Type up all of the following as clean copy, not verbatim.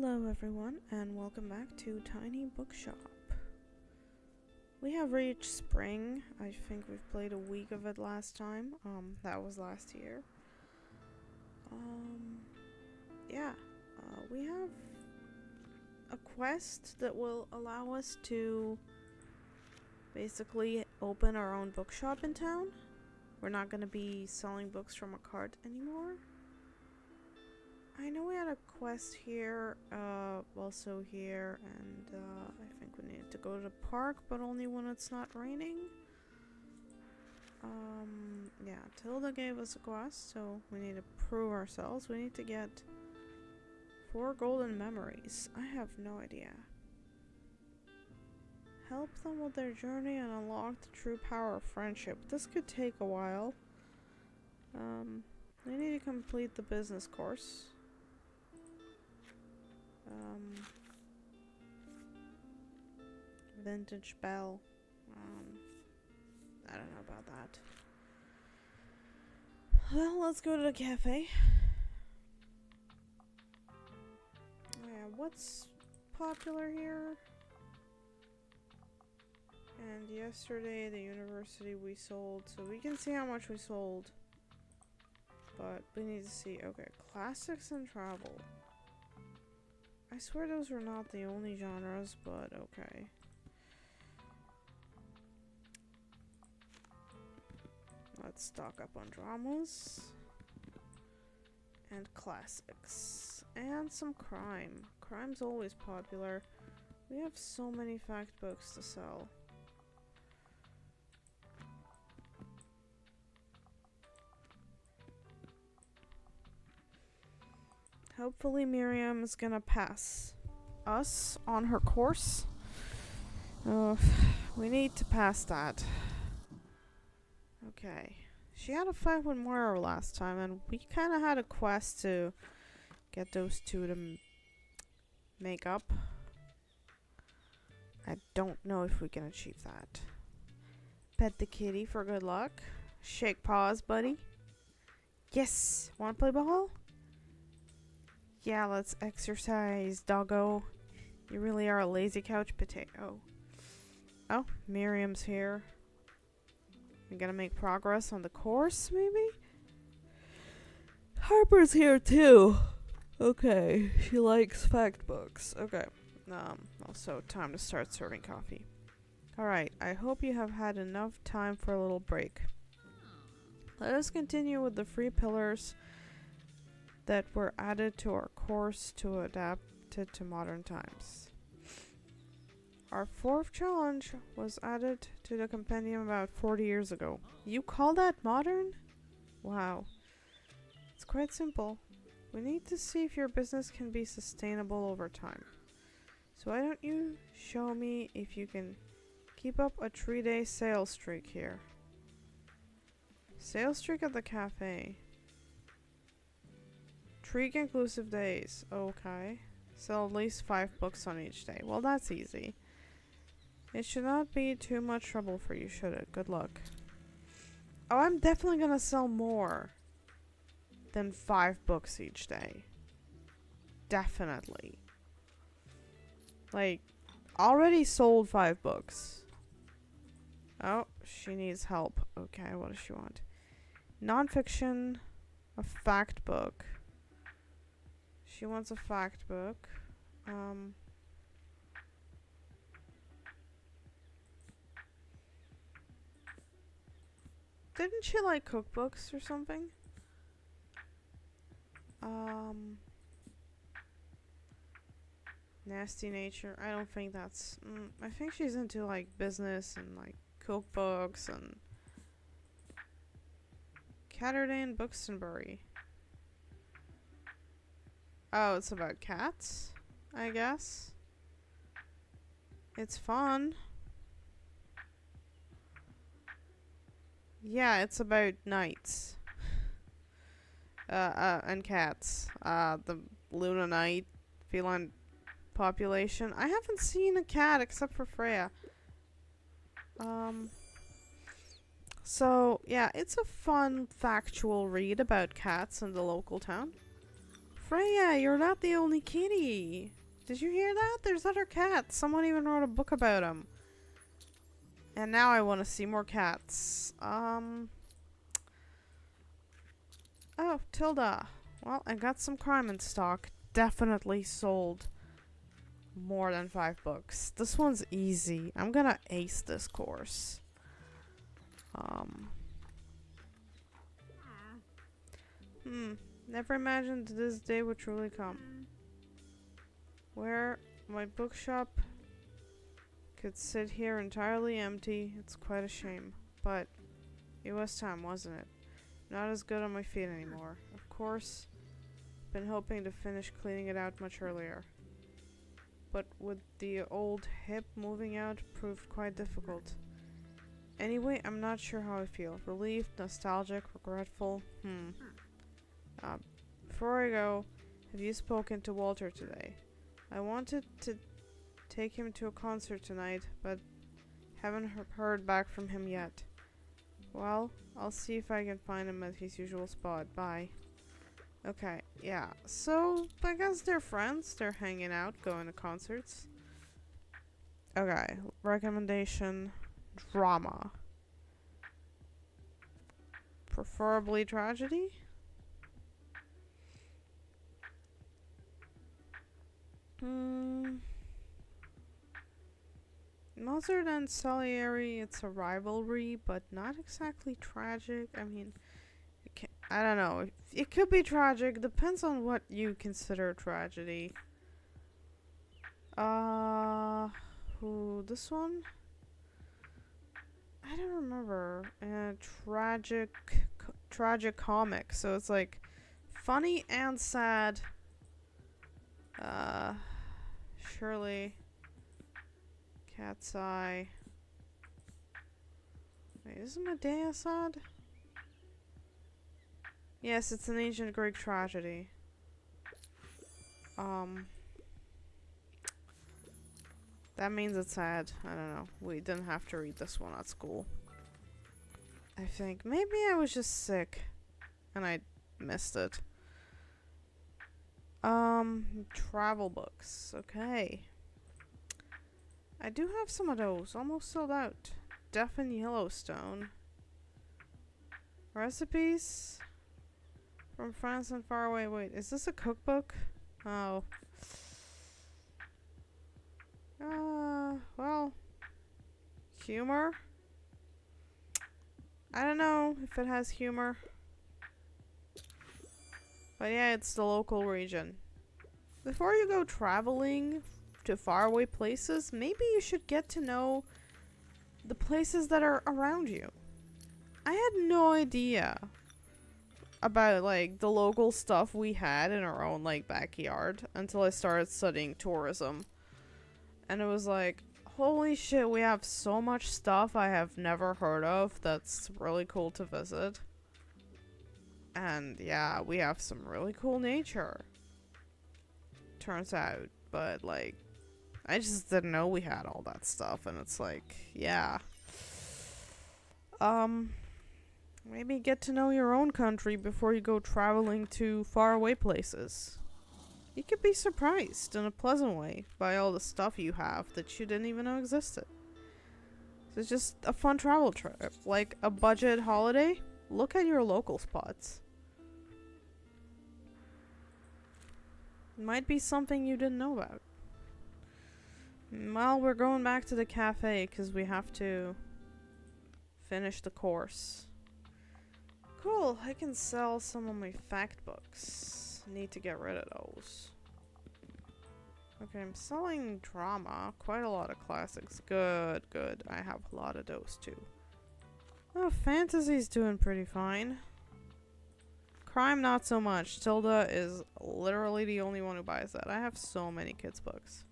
Hello everyone, and welcome back to Tiny Bookshop. We have reached spring. I think we've played a week of it last time. That was last year. We have a quest that will allow us to basically open our own bookshop in town. We're not going to be selling books from a cart anymore. I know we had a quest here, also here, and I think we need to go to the park, but only when it's not raining. Tilda gave us a quest, so we need to prove ourselves. We need to get 4 golden memories. I have no idea. Help them with their journey and unlock the true power of friendship. This could take a while. We need to complete the business course. Vintage bell. I don't know about that. Well, let's go to the cafe. Yeah, what's popular here? And yesterday, the university we sold, so we can see how much we sold. But we need to see, okay, classics and travel. I swear those were not the only genres, but okay. Let's stock up on dramas. And classics. And some crime. Crime's always popular. We have so many fact books to sell. Hopefully Miriam is gonna pass us on her course. We need to pass that. Okay. She had a fight with Moira last time, and we kind of had a quest to get those two to make up. I don't know if we can achieve that. Pet the kitty for good luck. Shake paws, buddy. Yes! Wanna play ball? Yeah, let's exercise, doggo. You really are a lazy couch potato. Oh, Miriam's here. We gotta make progress on the course, maybe? Harper's here too. Okay, she likes fact books. Okay. Also time to start serving coffee. Alright, I hope you have had enough time for a little break. Let us continue with the 3 pillars that were added to our course to adapt it to modern times. Our 4th challenge was added to the compendium about 40 years ago. You call that modern? Wow. It's quite simple. We need to see if your business can be sustainable over time. So why don't you show me if you can keep up a 3-day sales streak here. Sales streak at the cafe. 3 conclusive days. Okay. Sell at least 5 books on each day. Well, that's easy. It should not be too much trouble for you, should it? Good luck. Oh, I'm definitely gonna sell more than 5 books each day. Definitely. Like, already sold 5 books. Oh, she needs help. Okay, what does she want? Non-fiction, a fact book. She wants a fact book. Didn't she like cookbooks or something? Nasty nature. I don't think that's... I think she's into like business and like cookbooks and... Catterday and Buxtonbury. Oh, it's about cats, I guess. It's fun. Yeah, it's about knights. And cats. The Luna Knight feline population. I haven't seen a cat except for Freya. So, yeah, it's a fun, factual read about cats in the local town. Freya, you're not the only kitty. Did you hear that? There's other cats. Someone even wrote a book about them. And now I want to see more cats. Oh, Tilda. Well, I got some crime in stock. Definitely sold more than 5 books. This one's easy. I'm gonna ace this course. Never imagined this day would truly come. Where my bookshop could sit here entirely empty. It's quite a shame. But it was time, wasn't it? Not as good on my feet anymore. Of course, been hoping to finish cleaning it out much earlier. But with the old hip moving out proved quite difficult. Anyway, I'm not sure how I feel. Relieved, nostalgic, regretful. Before I go, have you spoken to Walter today? I wanted to take him to a concert tonight, but haven't heard back from him yet. Well, I'll see if I can find him at his usual spot. Bye. Okay, yeah. So, I guess they're friends. They're hanging out, going to concerts. Okay, recommendation. Drama. Preferably tragedy? Mozart and Salieri, it's a rivalry, but not exactly tragic. I mean, I don't know. It could be tragic. Depends on what you consider tragedy. This one? I don't remember. Tragic comic. So it's like funny and sad. Surely. Cat's Eye. Wait, isn't Medea sad? Yes, it's an ancient Greek tragedy. That means it's sad. I don't know. We didn't have to read this one at school. I think. Maybe I was just sick. And I missed it. Travel books. Okay. I do have some of those. Almost sold out. Death in Yellowstone. Recipes from France and far away. Wait, is this a cookbook? Oh. Well. Humor? I don't know if it has humor. But yeah, it's the local region. Before you go traveling to faraway places, maybe you should get to know the places that are around you. I had no idea about like the local stuff we had in our own like backyard until I started studying tourism. And it was like, holy shit, we have so much stuff I have never heard of that's really cool to visit. And yeah, we have some really cool nature. Turns out, but like, I just didn't know we had all that stuff, and it's like, yeah. Maybe get to know your own country before you go traveling to faraway places. You could be surprised in a pleasant way by all the stuff you have that you didn't even know existed. So it's just a fun travel trip, like a budget holiday. Look at your local spots. It might be something you didn't know about. Well, we're going back to the cafe because we have to finish the course. Cool, I can sell some of my fact books. Need to get rid of those. Okay, I'm selling drama. Quite a lot of classics. Good, good. I have a lot of those too. Oh, fantasy's doing pretty fine. Crime, not so much. Tilda is literally the only one who buys that. I have so many kids' books.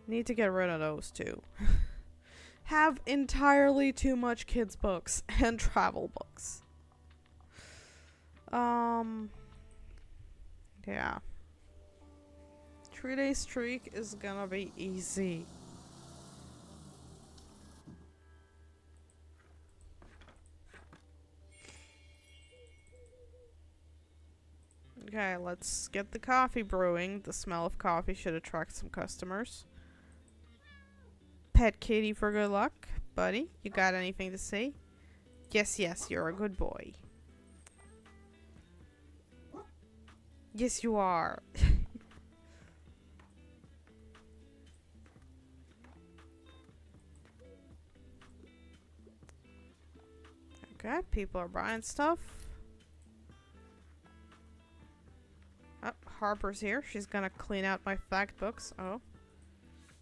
Need to get rid of those too. Have entirely too much kids' books and travel books. Yeah. 3-day streak is gonna be easy. Okay, Okay, let's get the coffee brewing. The smell of coffee should attract some customers. Pet kitty for good luck. Buddy, you got anything to say? Yes, yes, you're a good boy. Yes, you are. Okay, people are buying stuff. Oh, Harper's here. She's gonna clean out my fact books. Oh.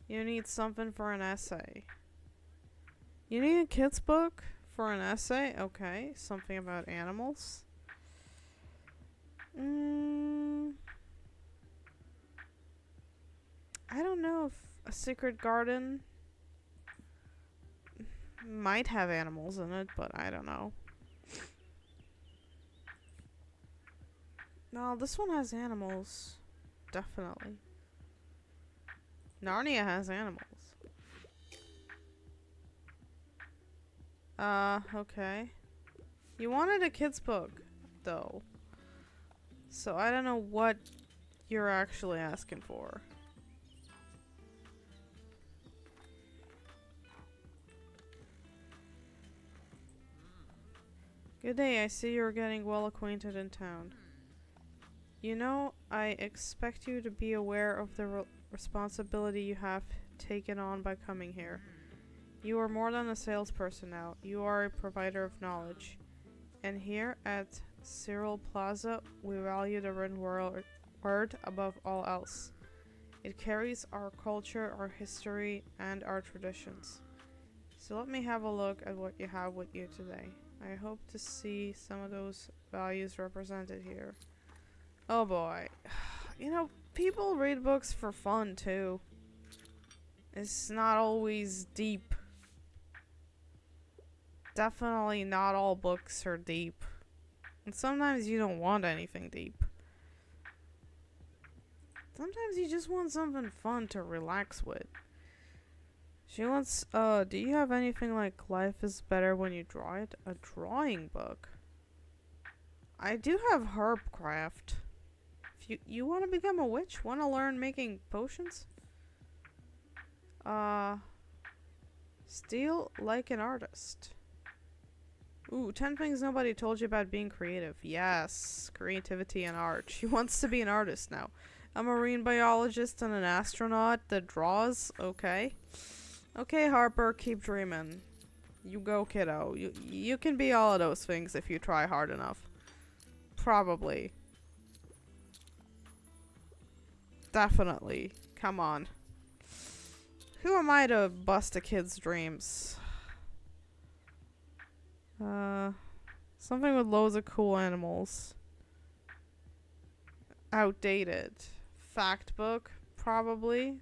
You need something for an essay. You need a kid's book for an essay? Okay. Something about animals. I don't know if a secret garden might have animals in it, but I don't know. No, this one has animals. Definitely. Narnia has animals. Okay. You wanted a kid's book, though. So I don't know what you're actually asking for. Good day, I see you're getting well acquainted in town. You know, I expect you to be aware of the responsibility you have taken on by coming here. You are more than a salesperson now. You are a provider of knowledge. And here at Cyril Plaza, we value the written word above all else. It carries our culture, our history, and our traditions. So let me have a look at what you have with you today. I hope to see some of those values represented here. Oh boy. You know, people read books for fun too. It's not always deep. Definitely not all books are deep. And sometimes you don't want anything deep. Sometimes you just want something fun to relax with. She wants, do you have anything like Life is Better When You Draw It? A drawing book? I do have Herbcraft. If you want to become a witch? Want to learn making potions? Steal like an artist. Ooh, 10 things nobody told you about being creative. Yes, creativity and art. She wants to be an artist now. A marine biologist and an astronaut that draws? Okay. Okay, Harper, keep dreaming. You go, kiddo. You can be all of those things if you try hard enough. Probably. Definitely. Come on. Who am I to bust a kid's dreams? Something with loads of cool animals. Outdated. Fact book, probably.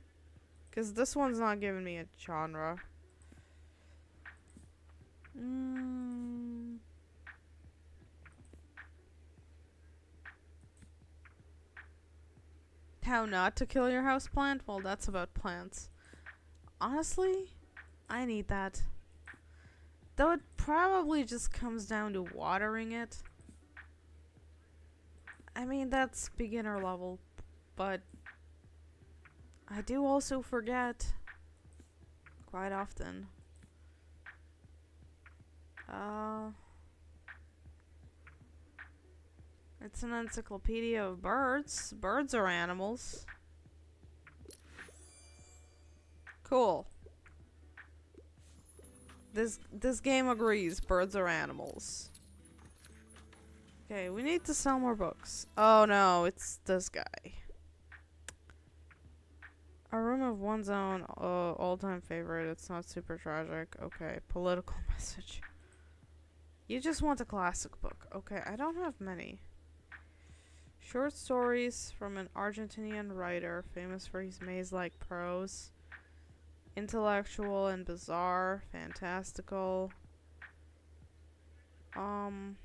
Because this one's not giving me a genre. How not to kill your houseplant? Well, that's about plants. Honestly, I need that. Though it probably just comes down to watering it. I mean, that's beginner level, but I do also forget quite often. It's an encyclopedia of birds. Birds are animals. Cool. This game agrees. Birds are animals. Okay, we need to sell more books. Oh no, it's this guy. A room of one's own, all-time favorite. It's not super tragic. Okay, political message. You just want a classic book. Okay, I don't have many. Short stories from an Argentinian writer famous for his maze-like prose. Intellectual and bizarre, fantastical. You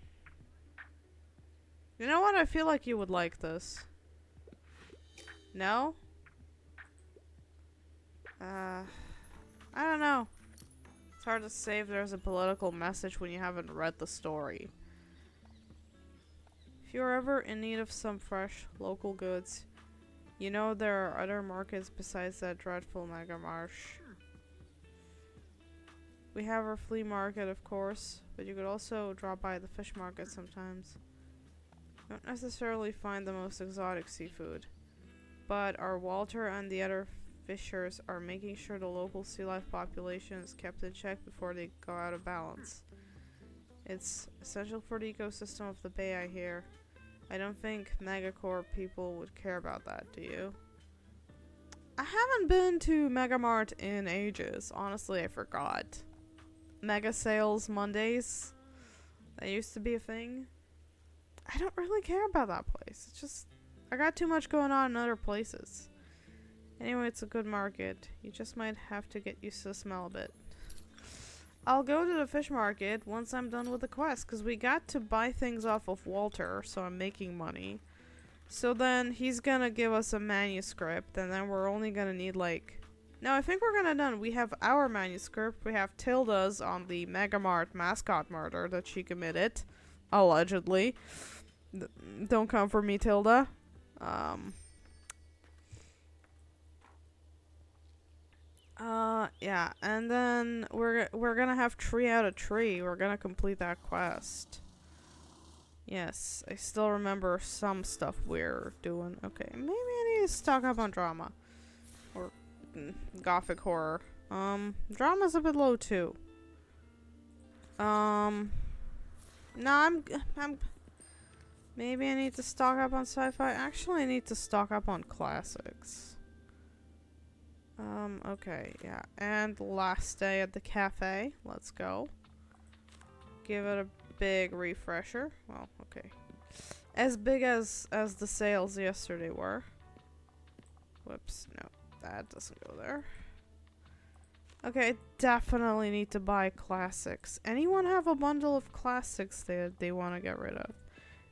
know what? I feel like you would like this. No? I don't know. It's hard to say if there's a political message when you haven't read the story. If you're ever in need of some fresh, local goods, you know there are other markets besides that dreadful Mega Marsh. We have our flea market, of course, but you could also drop by the fish market sometimes. You don't necessarily find the most exotic seafood, but our Walter and the other fishers are making sure the local sea life population is kept in check before they go out of balance. It's essential for the ecosystem of the bay, I hear. I don't think Megacorp people would care about that, do you? I haven't been to Megamart in ages. Honestly, I forgot. Mega Sales Mondays. That used to be a thing. I don't really care about that place. It's just, I got too much going on in other places. Anyway, it's a good market. You just might have to get used to the smell a bit. I'll go to the fish market once I'm done with the quest, because we got to buy things off of Walter, so I'm making money. So then he's gonna give us a manuscript, and then we're only gonna need like... No, I think we're gonna done. We have our manuscript. We have Tilda's on the Megamart mascot murder that she committed. Allegedly. Don't come for me, Tilda. Yeah, and then we're gonna have Tree Out a Tree. We're gonna complete that quest. Yes, I still remember some stuff we're doing. Okay, maybe I need to stock up on drama. Or gothic horror. Drama's a bit low too. No, I'm maybe I need to stock up on sci-fi. Actually, I need to stock up on classics. Okay, yeah. And last day at the cafe. Let's go. Give it a big refresher. Well, okay. As big as the sales yesterday were. Whoops, no. That doesn't go there. Okay, I definitely need to buy classics. Anyone have a bundle of classics that they want to get rid of?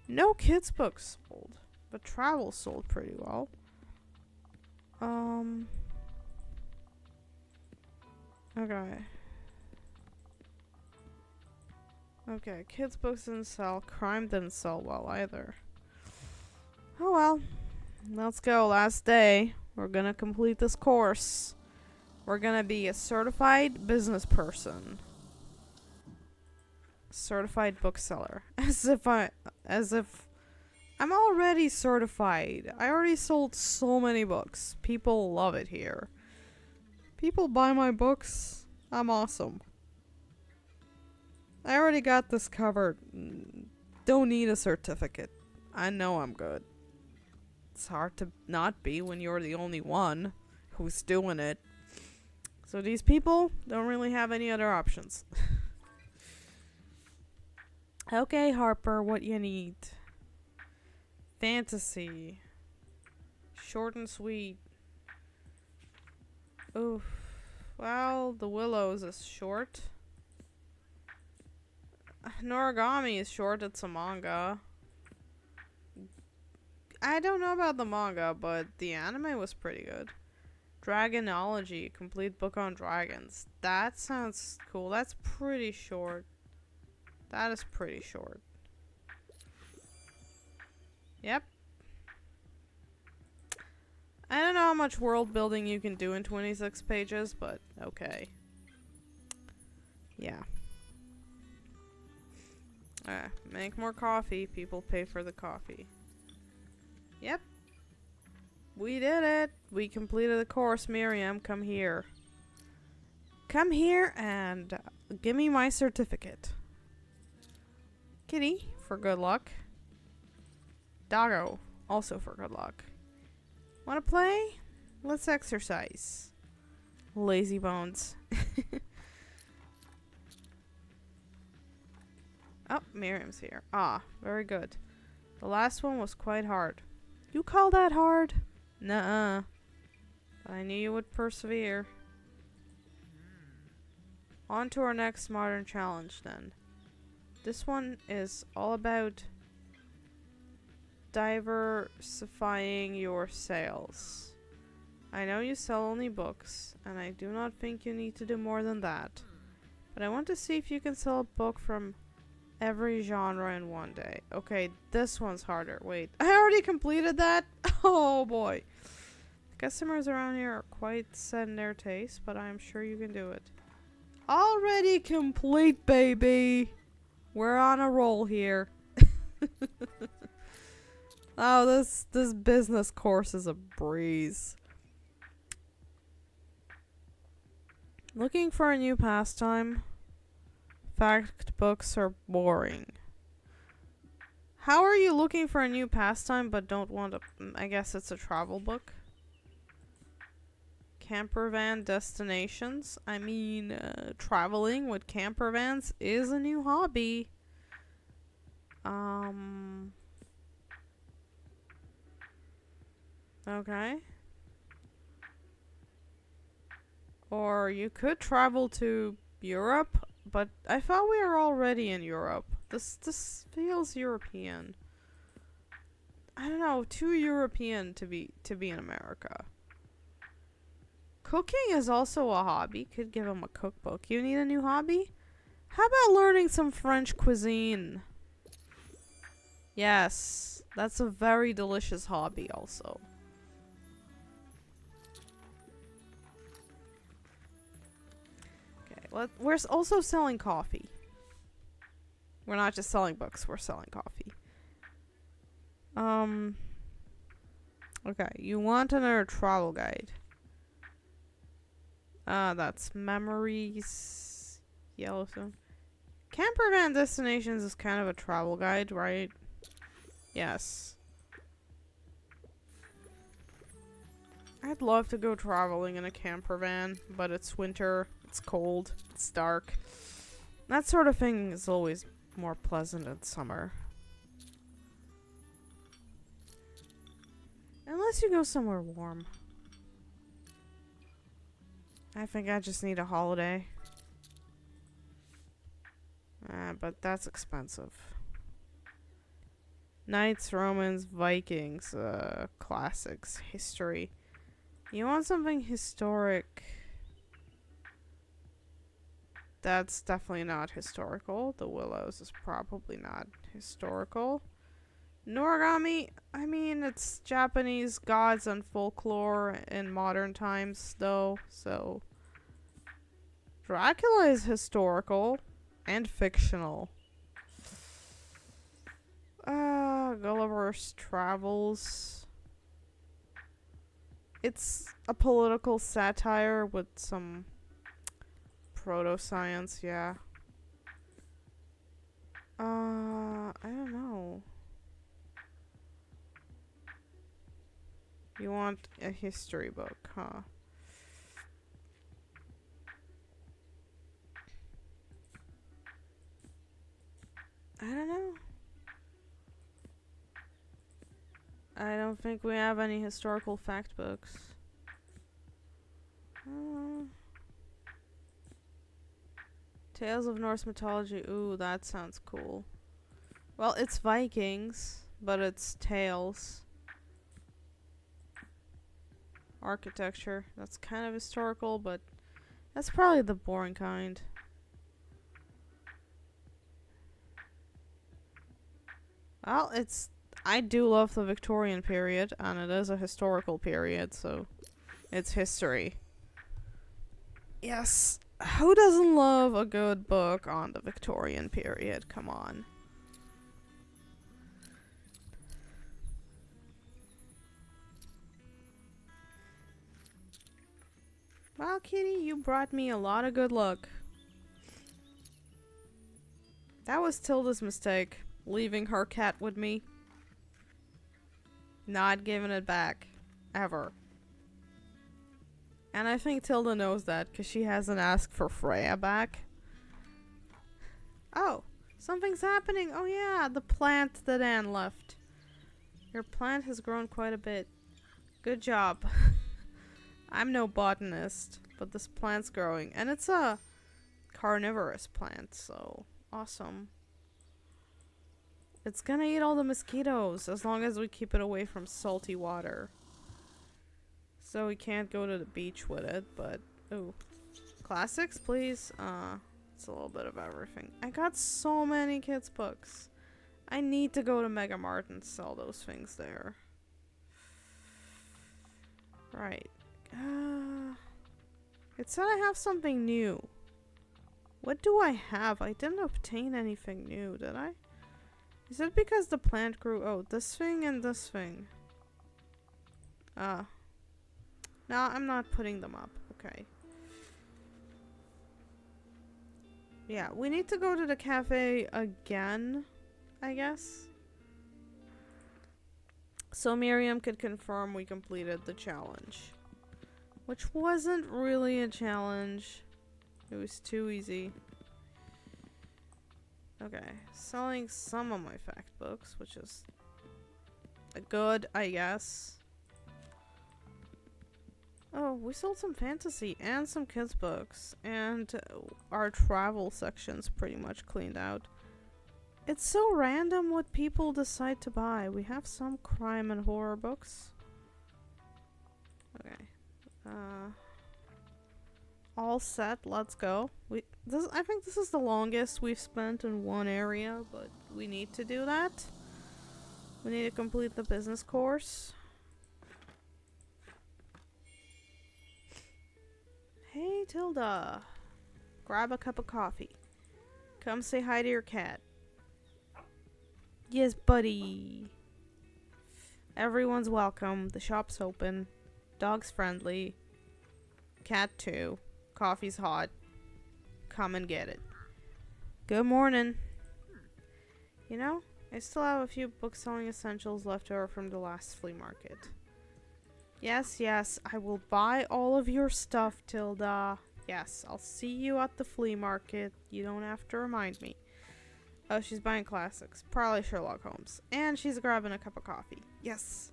No kids books sold, but travel sold pretty well. Okay. Okay, kids books didn't sell. Crime didn't sell well either. Oh well. Let's go. Last day. We're gonna complete this course. We're gonna be a certified business person. Certified bookseller. As if I'm already certified. I already sold so many books. People love it here. People buy my books. I'm awesome. I already got this covered. Don't need a certificate. I know I'm good. It's hard to not be when you're the only one who's doing it. So these people don't really have any other options. Okay, Harper, what you need? Fantasy. Short and sweet. Oof. Well, The Willows is short. Noragami is short. It's a manga. I don't know about the manga, but the anime was pretty good. Dragonology, complete book on dragons. That sounds cool. That's pretty short. That is pretty short. Yep. I don't know how much world building you can do in 26 pages, but okay. Yeah. Make more coffee. People pay for the coffee. Yep. We did it. We completed the course. Miriam, come here. Come here and give me my certificate. Kitty, for good luck. Doggo, also for good luck. Wanna play? Let's exercise. Lazy bones. Oh, Miriam's here. Ah, very good. The last one was quite hard. You call that hard? Nuh-uh. But I knew you would persevere. On to our next modern challenge then. This one is all about diversifying your sales. I know you sell only books, and I do not think you need to do more than that. But I want to see if you can sell a book from Every genre in one day. Okay, this one's harder. Wait, I already completed that? Oh boy. Customers around here are quite set in their taste, but I'm sure you can do it. Already complete, baby! We're on a roll here. Oh, this business course is a breeze. Looking for a new pastime? Fact books are boring. How are you looking for a new pastime but don't want to... I guess it's a travel book. Camper van destinations. I mean, traveling with camper vans is a new hobby. Okay. Or you could travel to Europe, but I thought we were already in Europe. This feels European. I don't know, too European to be in America. Cooking is also a hobby. Could give him a cookbook. You need a new hobby? How about learning some French cuisine? Yes, that's a very delicious hobby also. Okay, we're also selling coffee. We're not just selling books, we're selling coffee. Okay, you want another travel guide. That's Memories, Yellowstone. Camper Van Destinations is kind of a travel guide, right? Yes. I'd love to go traveling in a camper van, but it's winter, it's cold, it's dark. That sort of thing is always more pleasant in summer. Unless you go somewhere warm. I think I just need a holiday. But that's expensive. Knights, Romans, Vikings, classics, history. You want something historic? That's definitely not historical. The Willows is probably not historical. Noragami, I mean, it's Japanese gods and folklore in modern times, though, so... Dracula is historical and fictional. Gulliver's Travels. It's a political satire with some proto-science, yeah. I don't know. You want a history book, huh? I don't know. I don't think we have any historical fact books. Tales of Norse mythology. Ooh, that sounds cool. Well, it's Vikings, but it's tales. Architecture. That's kind of historical, but that's probably the boring kind. Well, I do love the Victorian period, and it is a historical period, so it's history. Yes. Who doesn't love a good book on the Victorian period? Come on. Well, Kitty, you brought me a lot of good luck. That was Tilda's mistake, leaving her cat with me. Not giving it back. Ever. And I think Tilda knows that, because she hasn't asked for Freya back. Oh, something's happening. Oh yeah, the plant that Anne left. Your plant has grown quite a bit. Good job. I'm no botanist, but this plant's growing. And it's a carnivorous plant, so awesome. It's gonna eat all the mosquitoes, as long as we keep it away from salty water. So we can't go to the beach with it, but... Ooh. Classics, please? It's a little bit of everything. I got so many kids' books. I need to go to Mega Mart and sell those things there. Right. It said I have something new. What do I have? I didn't obtain anything new, did I? Is it because the plant grew? Oh, this thing and this thing. No, I'm not putting them up. Okay. Yeah, we need to go to the cafe again, I guess. So Miriam could confirm we completed the challenge. Which wasn't really a challenge. It was too easy. Okay, selling some of my fact books, which is good, I guess. Oh, we sold some fantasy and some kids books, and our travel section's pretty much cleaned out. It's so random what people decide to buy. We have some crime and horror books. Okay. All set, let's go. I think this is the longest we've spent in one area, but we need to do that. We need to complete the business course. Hey, Tilda. Grab a cup of coffee. Come say hi to your cat. Yes, buddy. Everyone's welcome. The shop's open. Dog's friendly. Cat too. Coffee's hot. Come and get it. Good morning. You know, I still have a few book-selling essentials left over from the last flea market. Yes, yes, I will buy all of your stuff, Tilda. Yes, I'll see you at the flea market. You don't have to remind me. Oh, she's buying classics. Probably Sherlock Holmes. And she's grabbing a cup of coffee. Yes.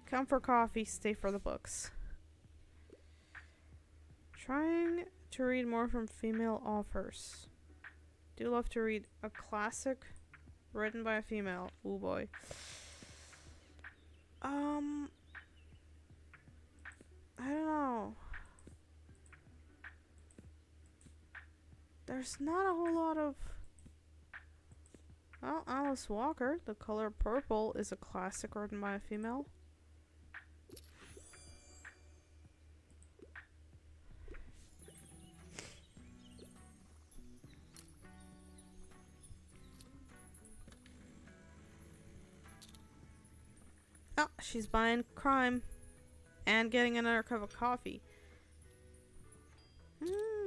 Come for coffee, stay for the books. Trying to read more from female authors. Do love to read a classic written by a female. Oh boy. I don't know. There's not a whole lot of... Well, Alice Walker, The Color Purple, is a classic written by a female. Oh, she's buying crime. And getting another cup of coffee.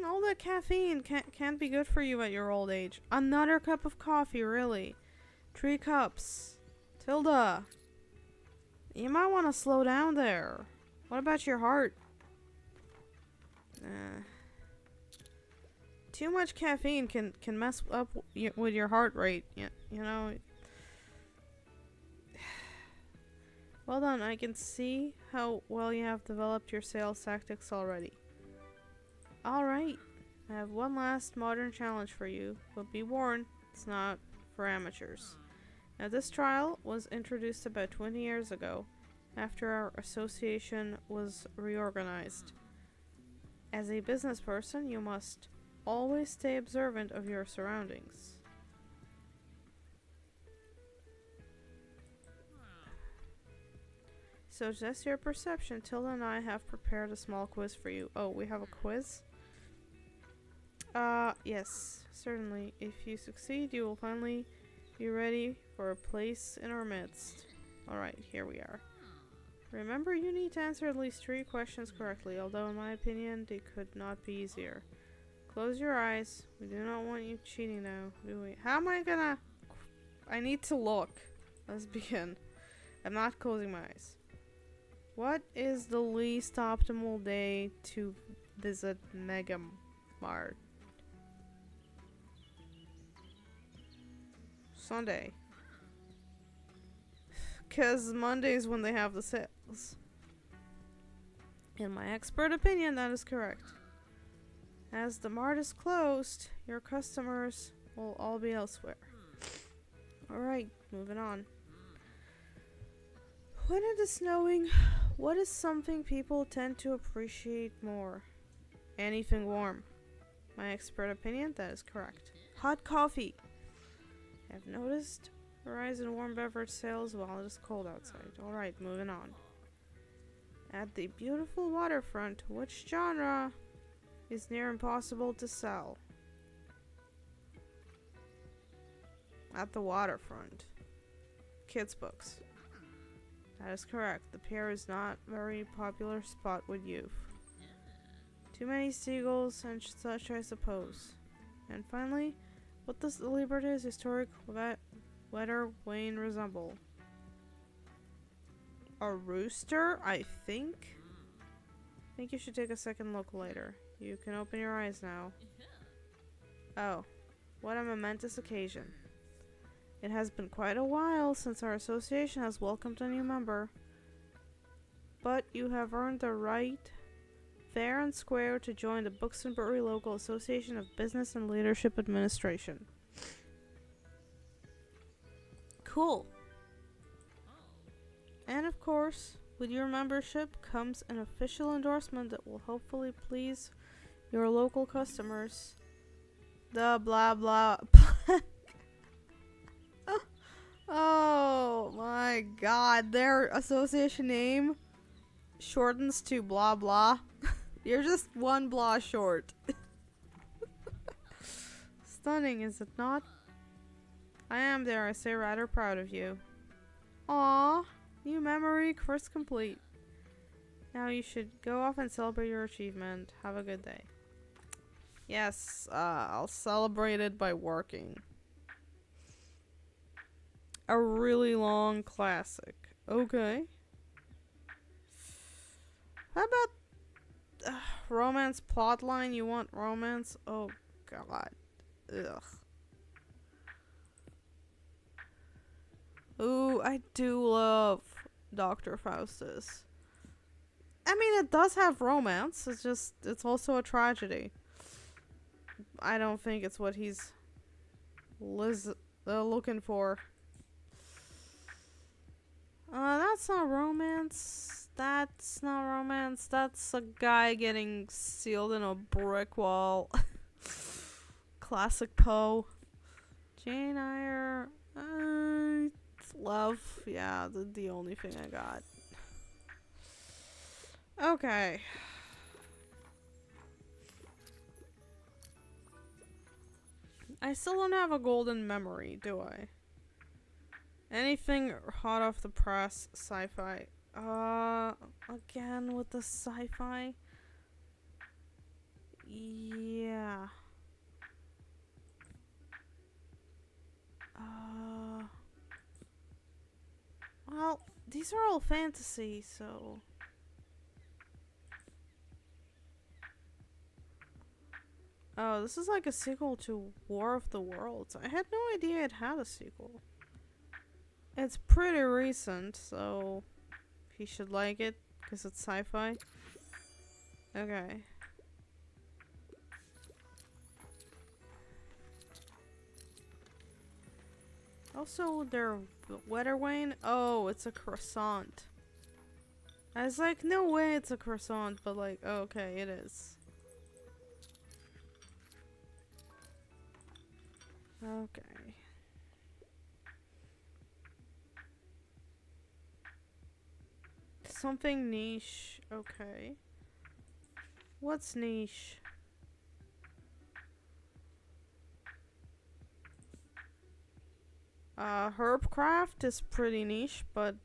All that caffeine can't be good for you at your old age. Another cup of coffee, really. 3 cups. Tilda. You might want to slow down there. What about your heart? Too much caffeine can mess up with your heart rate. You know. Well done. I can see how well you have developed your sales tactics already. Alright. I have one last modern challenge for you, but be warned, it's not for amateurs. Now, this trial was introduced about 20 years ago, after our association was reorganized. As a business person, you must always stay observant of your surroundings. So, just your perception, Tilda and I have prepared a small quiz for you. Oh, we have a quiz? Yes, certainly. If you succeed, you will finally be ready for a place in our midst. Alright, here we are. Remember, you need to answer at least 3 questions correctly, although in my opinion, they could not be easier. Close your eyes. We do not want you cheating now, do we? How am I gonna... I need to look. Let's begin. I'm not closing my eyes. What is the least optimal day to visit Mega Mart? Sunday. 'Cause Monday's when they have the sales. In my expert opinion, that is correct. As the mart is closed, your customers will all be elsewhere. Alright, moving on. When it is snowing, What is something people tend to appreciate more? Anything warm. My expert opinion, that is correct. Hot coffee. I've noticed a rise in warm beverage sales while it is cold outside. Alright, moving on. At the beautiful waterfront, which genre is near impossible to sell? At the waterfront. Kids' books. That is correct. The pier is not a very popular spot with youth. Too many seagulls and such, I suppose. And finally, what does the Liberty's historic weather vane resemble? A rooster, I think? I think you should take a second look later. You can open your eyes now. Oh, what a momentous occasion. It has been quite a while since our association has welcomed a new member. But you have earned the right, fair and square, to join the Buxtonbury Local Association of Business and Leadership Administration. Cool. And of course, with your membership comes an official endorsement that will hopefully please your local customers. The blah blah. Oh my god, their association name shortens to blah blah. You're just one blah short. Stunning, is it not? I am, dare I say, rather proud of you. Aww, new memory course complete. Now you should go off and celebrate your achievement. Have a good day. Yes, I'll celebrate it by working. A really long classic. Okay. How about romance plotline? You want romance? Oh god. Ugh. Ooh, I do love Dr. Faustus. I mean, it does have romance. It's also a tragedy. I don't think it's what he's looking for. That's not romance. That's not romance. That's a guy getting sealed in a brick wall. Classic Poe. Jane Eyre. It's love. Yeah, the only thing I got. Okay. I still don't have a golden memory, do I? Anything hot off the press, sci-fi. Again with the sci-fi? Yeah. Well, these are all fantasy, so... Oh, this is like a sequel to War of the Worlds. I had no idea it had a sequel. It's pretty recent, so he should like it, because it's sci-fi. Okay. Also, their weather vane. Oh, it's a croissant. I was like, no way it's a croissant, but like, oh, okay, it is. Okay. Something niche. Okay. What's niche? Herbcraft is pretty niche, but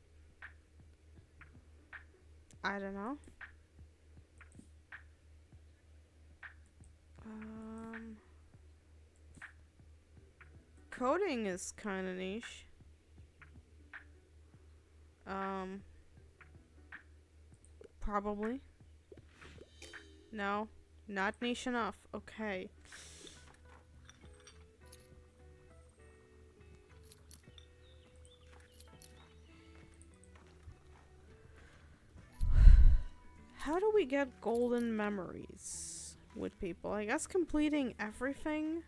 I don't know. Coding is kind of niche. Probably. No, not niche enough. Okay. How do we get golden memories with people? I guess completing everything.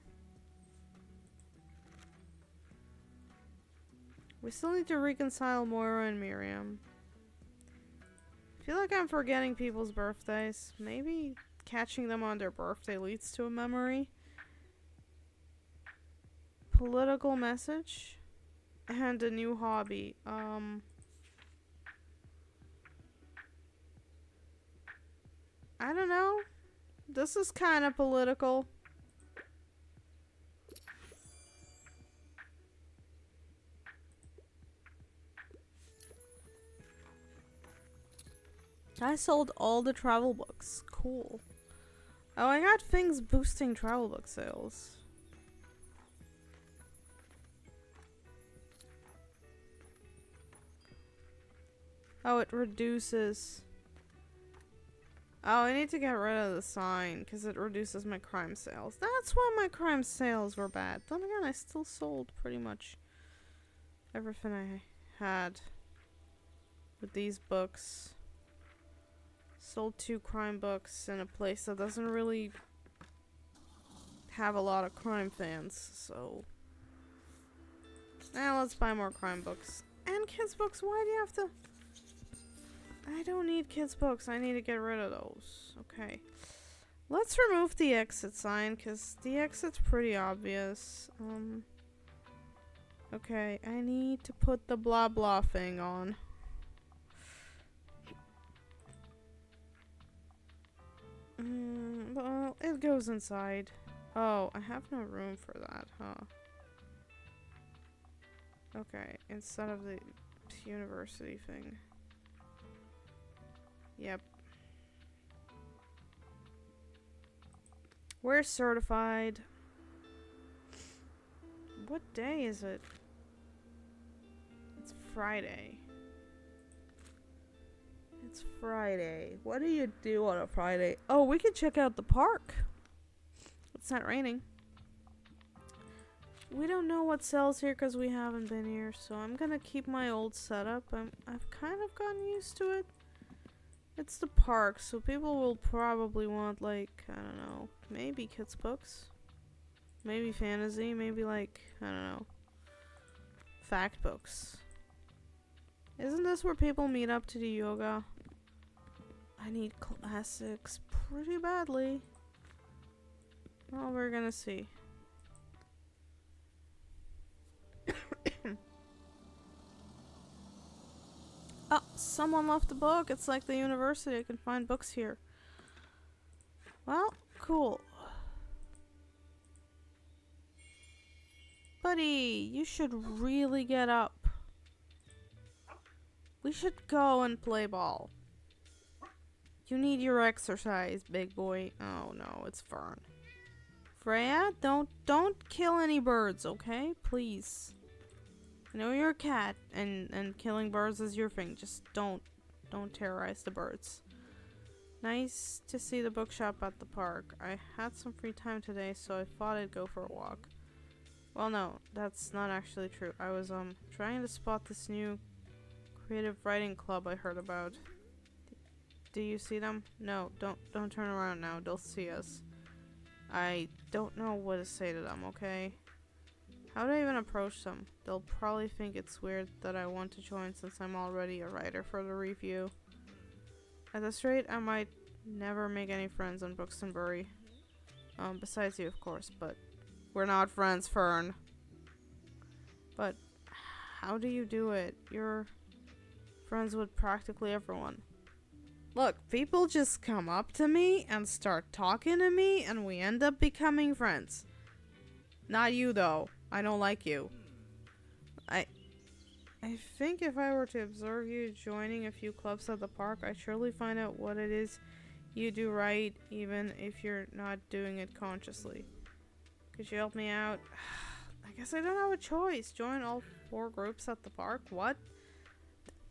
We still need to reconcile Moira and Miriam. I feel like I'm forgetting people's birthdays. Maybe catching them on their birthday leads to a memory. Political message. And a new hobby. I don't know. This is kind of political. I sold all the travel books. Cool. Oh, I got things boosting travel book sales. Oh, it reduces. Oh, I need to get rid of the sign because it reduces my crime sales. That's why my crime sales were bad. Then again, I still sold pretty much everything I had with these books. Sold 2 crime books in a place that doesn't really have a lot of crime fans, so now let's buy more crime books. And kids books, why do you have to? I don't need kids books, I need to get rid of those. Okay. Let's remove the exit sign, because the exit's pretty obvious. Okay, I need to put the blah blah thing on. Well, it goes inside. Oh, I have no room for that, huh? Okay, instead of the university thing. Yep. We're certified. What day is it? It's Friday. It's Friday. What do you do on a Friday? Oh, we can check out the park. It's not raining. We don't know what sells here because we haven't been here, so I'm gonna keep my old setup. I've kind of gotten used to it. It's the park, so people will probably want, like, I don't know, maybe kids books, maybe fantasy, maybe, like, I don't know, fact books. Isn't this where people meet up to do yoga? I need classics pretty badly. Well, we're gonna see. Oh, someone left a book. It's like the university. I can find books here. Well, cool. Buddy, you should really get up. We should go and play ball. You need your exercise, big boy. Oh no, it's Fern. Freya, don't kill any birds, okay? Please. I know you're a cat and killing birds is your thing. Just don't terrorize the birds. Nice to see the bookshop at the park. I had some free time today, so I thought I'd go for a walk. Well, no, that's not actually true. I was trying to spot this new creative writing club I heard about. Do you see them? No, don't turn around now. They'll see us. I don't know what to say to them, okay? How do I even approach them? They'll probably think it's weird that I want to join since I'm already a writer for the review. At this rate, I might never make any friends on Bookstonbury. Besides you, of course, but we're not friends, Fern. But how do you do it? You're friends with practically everyone. Look, people just come up to me and start talking to me and we end up becoming friends. Not you, though. I don't like you. I think if I were to observe you joining a few clubs at the park, I'd surely find out what it is you do right, even if you're not doing it consciously. Could you help me out? I guess I don't have a choice. Join all 4 groups at the park? What?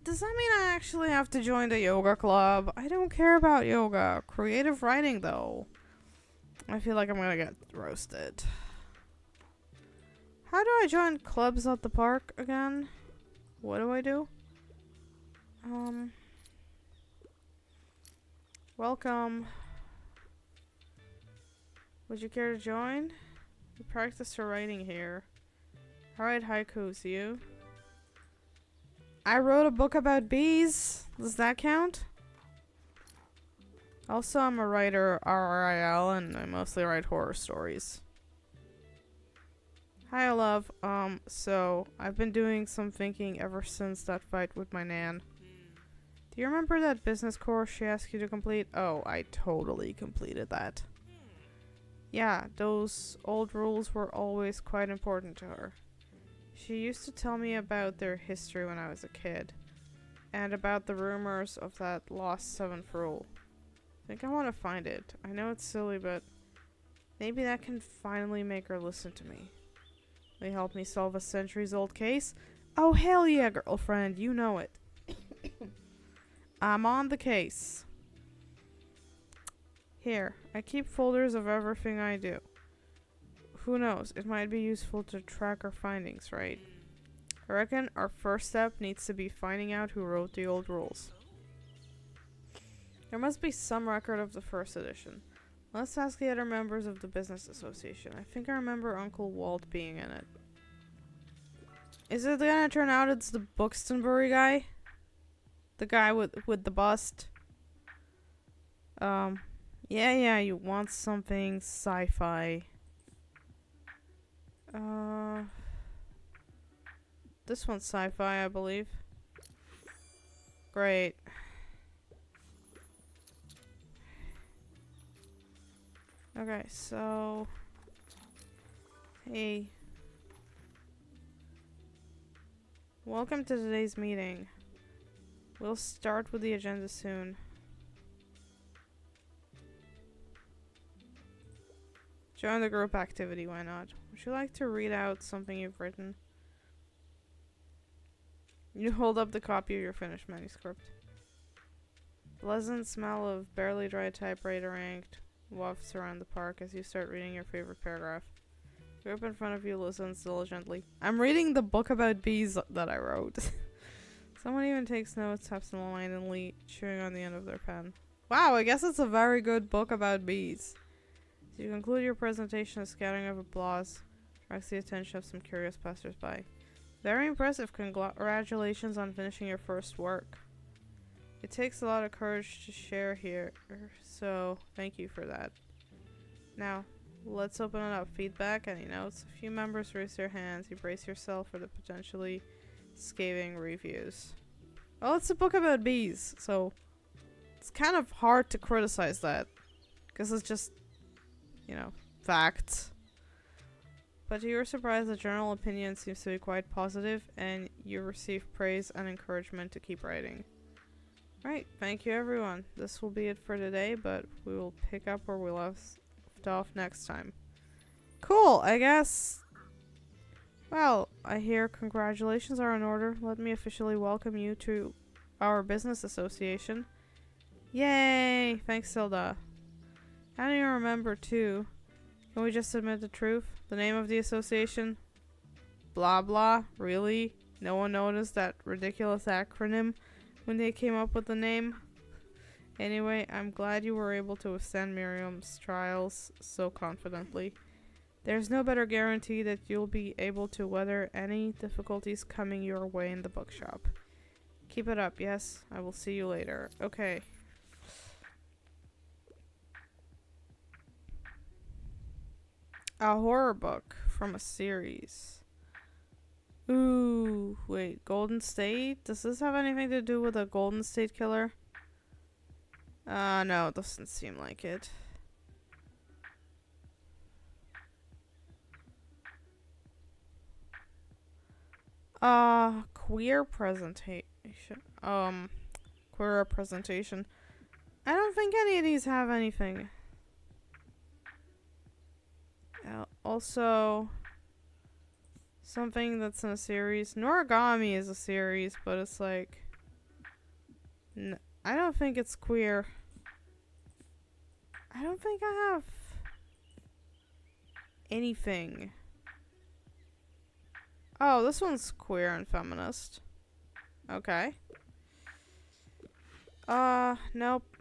Does that mean I actually have to join the yoga club? I don't care about yoga. Creative writing, though. I feel like I'm gonna get roasted. How do I join clubs at the park again? What do I do? Welcome. Would you care to join? We practice your writing here. I write haikus, you? I wrote a book about bees. Does that count? Also, I'm a writer RRIL, and I mostly write horror stories. Hi, love. So, I've been doing some thinking ever since that fight with my nan. Do you remember that business course she asked you to complete? Oh, I totally completed that. Yeah, those old rules were always quite important to her. She used to tell me about their history when I was a kid, and about the rumors of that lost seventh rule. I think I want to find it. I know it's silly, but maybe that can finally make her listen to me. Will you help me solve a centuries-old case? Oh, hell yeah, girlfriend, you know it. I'm on the case. Here, I keep folders of everything I do. Who knows, it might be useful to track our findings, right? I reckon our first step needs to be finding out who wrote the old rules. There must be some record of the first edition. Let's ask the other members of the business association. I think I remember Uncle Walt being in it. Is it gonna turn out it's the Buxtonbury guy? The guy with the bust? Yeah, you want something sci-fi. This one's sci-fi, I believe. Great. Okay, so... Hey. Welcome to today's meeting. We'll start with the agenda soon. Join the group activity, why not? Would you like to read out something you've written? You hold up the copy of your finished manuscript. Pleasant smell of barely dry typewriter ink wafts around the park as you start reading your favorite paragraph. The group in front of you listens diligently. I'm reading the book about bees that I wrote. Someone even takes notes absentmindedly, chewing on the end of their pen. Wow, I guess it's a very good book about bees. As you conclude your presentation, a scattering of applause attracts the attention of some curious passersby. Very impressive. Congratulations on finishing your first work. It takes a lot of courage to share here, so thank you for that. Now, let's open it up. Feedback, any notes? A few members raise their hands. You brace yourself for the potentially scathing reviews. Well, it's a book about bees, so it's kind of hard to criticize that, because it's just, you know, facts. But to your surprise, the general opinion seems to be quite positive, and you receive praise and encouragement to keep writing. Right, thank you everyone. This will be it for today, but we will pick up where we left off next time. Cool, I guess. Well, I hear congratulations are in order. Let me officially welcome you to our business association. Yay! Thanks, Hilda. How do you remember, too? Can we just admit the truth? The name of the association? Blah blah? Really? No one noticed that ridiculous acronym when they came up with the name? Anyway, I'm glad you were able to withstand Miriam's trials so confidently. There's no better guarantee that you'll be able to weather any difficulties coming your way in the bookshop. Keep it up, yes? I will see you later. Okay. A horror book from a series. Ooh, wait, Golden State? Does this have anything to do with a Golden State killer? No, it doesn't seem like it. Queer presentation. Queer representation. I don't think any of these have anything. Also, something that's in a series. Noragami is a series, but it's like... I don't think it's queer. I don't think I have anything. Oh, this one's queer and feminist. Okay. Nope.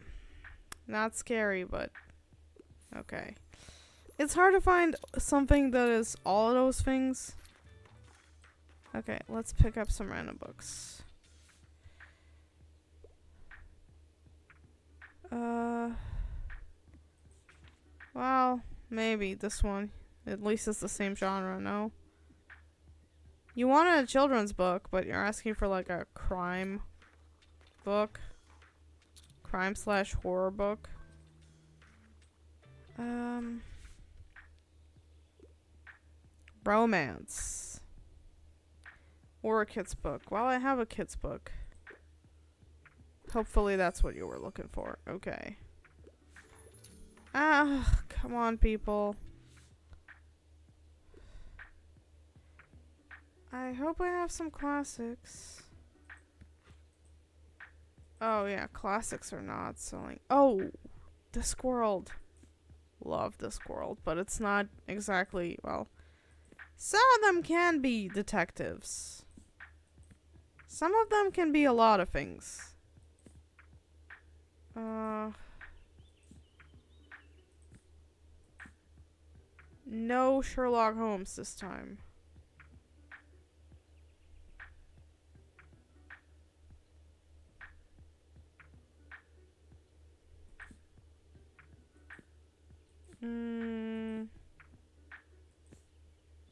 Not scary, but... okay. It's hard to find something that is all of those things. Okay, let's pick up some random books. Well, maybe this one. At least it's the same genre, no? You wanted a children's book, but you're asking for like a crime book. Crime slash horror book. Romance. Or a kid's book. Well, I have a kid's book. Hopefully that's what you were looking for. Okay. Ah, come on, people. I hope I have some classics. Oh, yeah, classics are not selling. Oh, Discworld. Love Discworld, but it's not exactly, well, some of them can be detectives. Some of them can be a lot of things. No Sherlock Holmes this time.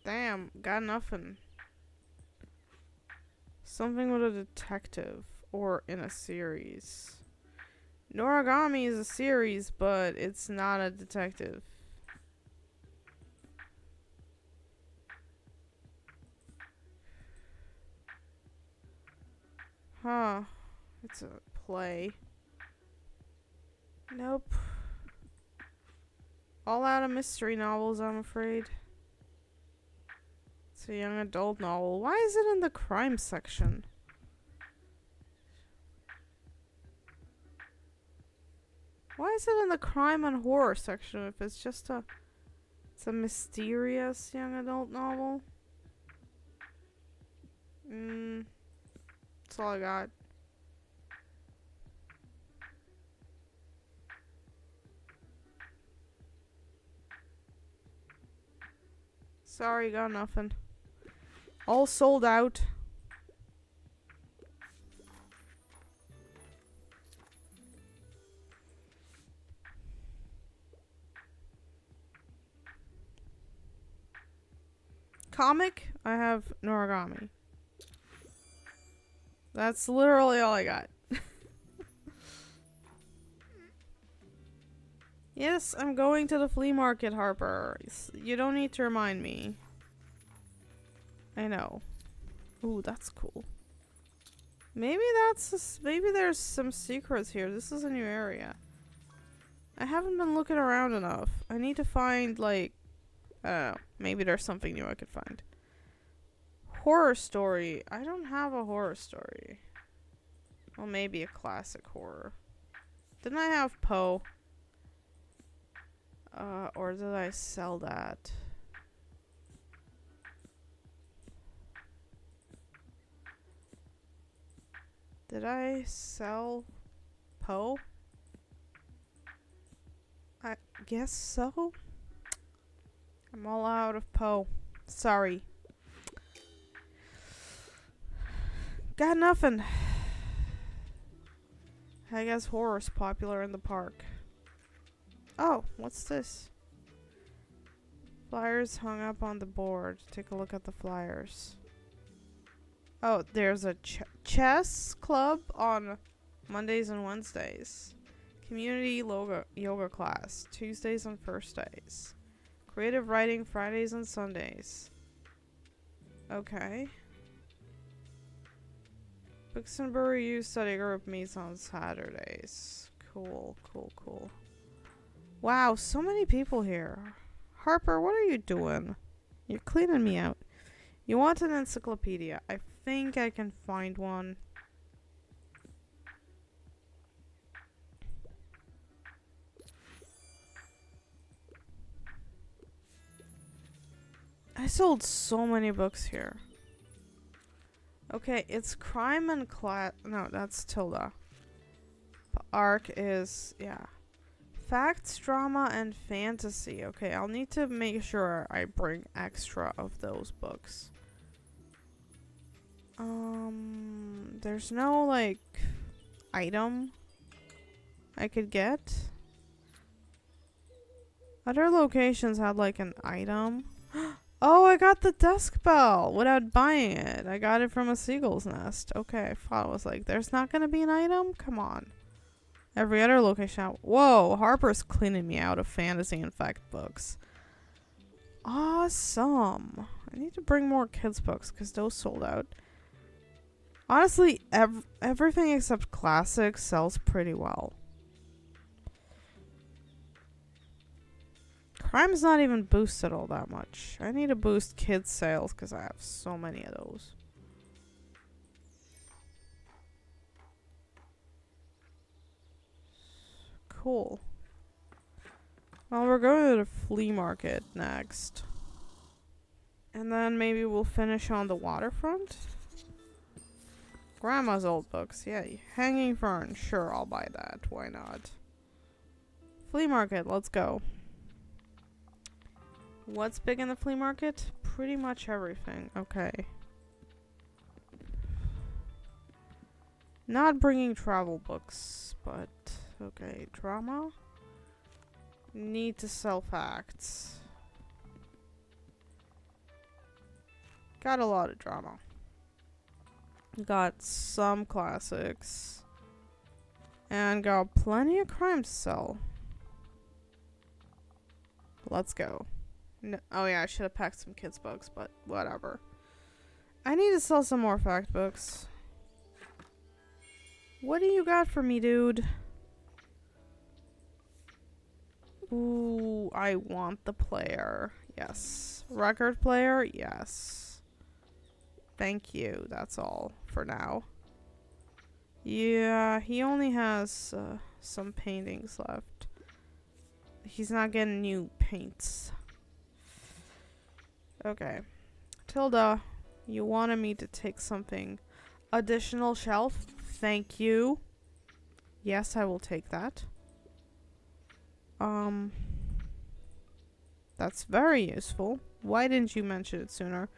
Damn, got nothing. Something with a detective or in a series. Noragami is a series, but it's not a detective. Huh. It's a play. Nope. All out of mystery novels, I'm afraid. It's a young adult novel. Why is it in the crime section? Why is it in the crime and horror section if it's just a... It's a mysterious young adult novel? That's all I got. Sorry, got nothing. All sold out. Comic, I have Noragami. That's literally all I got. Yes, I'm going to the flea market, Harper. You don't need to remind me. I know. Ooh, that's cool. Maybe maybe there's some secrets here. This is a new area. I haven't been looking around enough. I need to find, like, I don't know. Maybe there's something new I could find. Horror story. I don't have a horror story. Well, maybe a classic horror. Didn't I have Poe? Or did I sell that? Did I sell Poe? I guess so. I'm all out of Poe. Sorry. Got nothing. I guess horror's popular in the park. Oh, what's this? Flyers hung up on the board. Take a look at the flyers. Oh, there's a chess club on Mondays and Wednesdays. Community yoga class, Tuesdays and Thursdays. Creative writing, Fridays and Sundays. Okay. Books and Brewery Youth Study Group meets on Saturdays. Cool, cool, cool. Wow, so many people here. Harper, what are you doing? You're cleaning me out. You want an encyclopedia. I think I can find one. I sold so many books here. Okay, it's crime and no, that's Tilda. Arc is, yeah. Facts, drama, and fantasy. Okay, I'll need to make sure I bring extra of those books. There's no, like, item I could get. Other locations had like an item. Oh, I got the desk bell without buying it. I got it from a seagull's nest. Okay, I thought it was like, there's not gonna be an item? Come on. Every other location. Whoa, Harper's cleaning me out of fantasy and fact books. Awesome. I need to bring more kids' books because those sold out. Honestly, everything except classics sells pretty well. Crime's not even boosted all that much. I need to boost kids' sales because I have so many of those. Cool. Well, we're going to the flea market next. And then maybe we'll finish on the waterfront. Grandma's old books. Yeah, hanging fern. Sure, I'll buy that. Why not? Flea market. Let's go. What's big in the flea market? Pretty much everything. Okay. Not bringing travel books, but okay. Drama? Need to sell facts. Got a lot of drama. Got some classics. And got plenty of crime to sell. Let's go. No, oh yeah, I should have packed some kids' books, but whatever. I need to sell some more fact books. What do you got for me, dude? Ooh, I want the player. Yes. Record player? Yes. Thank you. That's all for now. Yeah, he only has some paintings left. He's not getting new paints. Okay. Tilda, you wanted me to take something. Additional shelf? Thank you. Yes, I will take that. That's very useful. Why didn't you mention it sooner?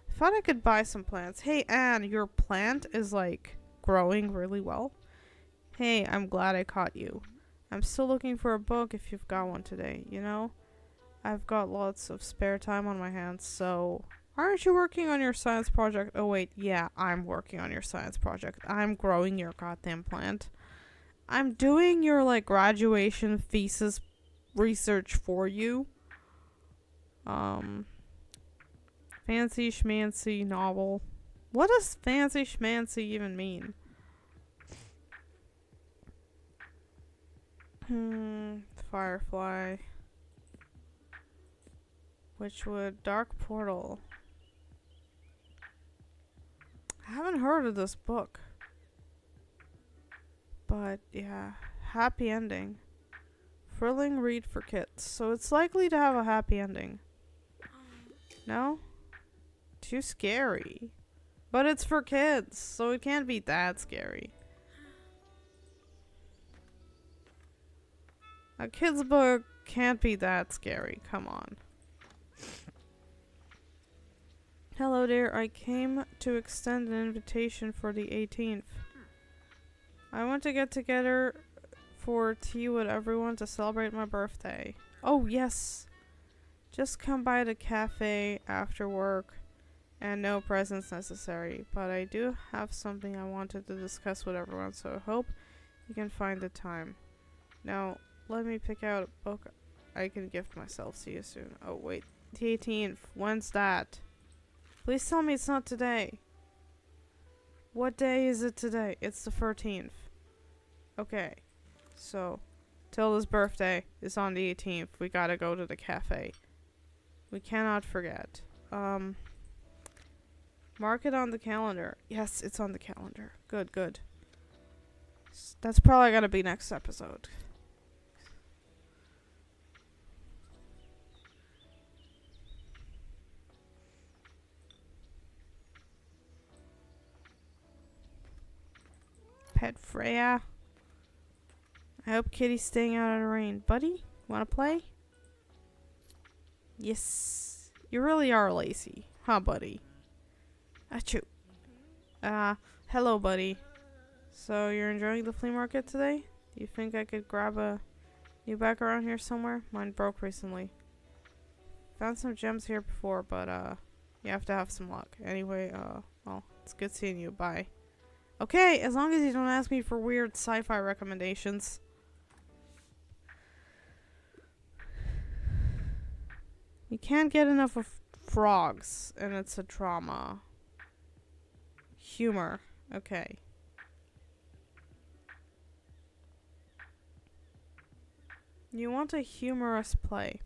I thought I could buy some plants. Hey, Anne, your plant is like growing really well. Hey, I'm glad I caught you. I'm still looking for a book if you've got one today, you know? I've got lots of spare time on my hands, so... Aren't you working on your science project? Oh, wait, yeah, I'm working on your science project. I'm growing your goddamn plant. I'm doing your, like, graduation thesis research for you. Fancy schmancy novel. What does fancy schmancy even mean? Firefly. Witchwood. Dark Portal. I haven't heard of this book. But, yeah. Happy ending. Thrilling read for kids. So it's likely to have a happy ending. No? Too scary. But it's for kids, so it can't be that scary. A kid's book can't be that scary. Come on. Hello dear, I came to extend an invitation for the 18th. I want to get together for tea with everyone to celebrate my birthday. Oh yes! Just come by the cafe after work and no presents necessary. But I do have something I wanted to discuss with everyone, so I hope you can find the time. Now, let me pick out a book I can gift myself. See you soon. Oh wait, the 18th. When's that? Please tell me it's not today. What day is it today? It's the 13th. Okay. So, Tilda's birthday is on the 18th. We gotta go to the cafe. We cannot forget. Mark it on the calendar. Yes, it's on the calendar. Good, good. That's probably gonna be next episode. Pet Freya. I hope Kitty's staying out of the rain. Buddy, wanna play? Yes. You really are lazy. Huh, buddy? Achoo. Hello, buddy. So, you're enjoying the flea market today? Do you think I could grab a You back around here somewhere? Mine broke recently. Found some gems here before, but you have to have some luck. Anyway, well, it's good seeing you. Bye. Okay, as long as you don't ask me for weird sci-fi recommendations. You can't get enough of frogs, and it's a drama. Humor. Okay. You want a humorous play.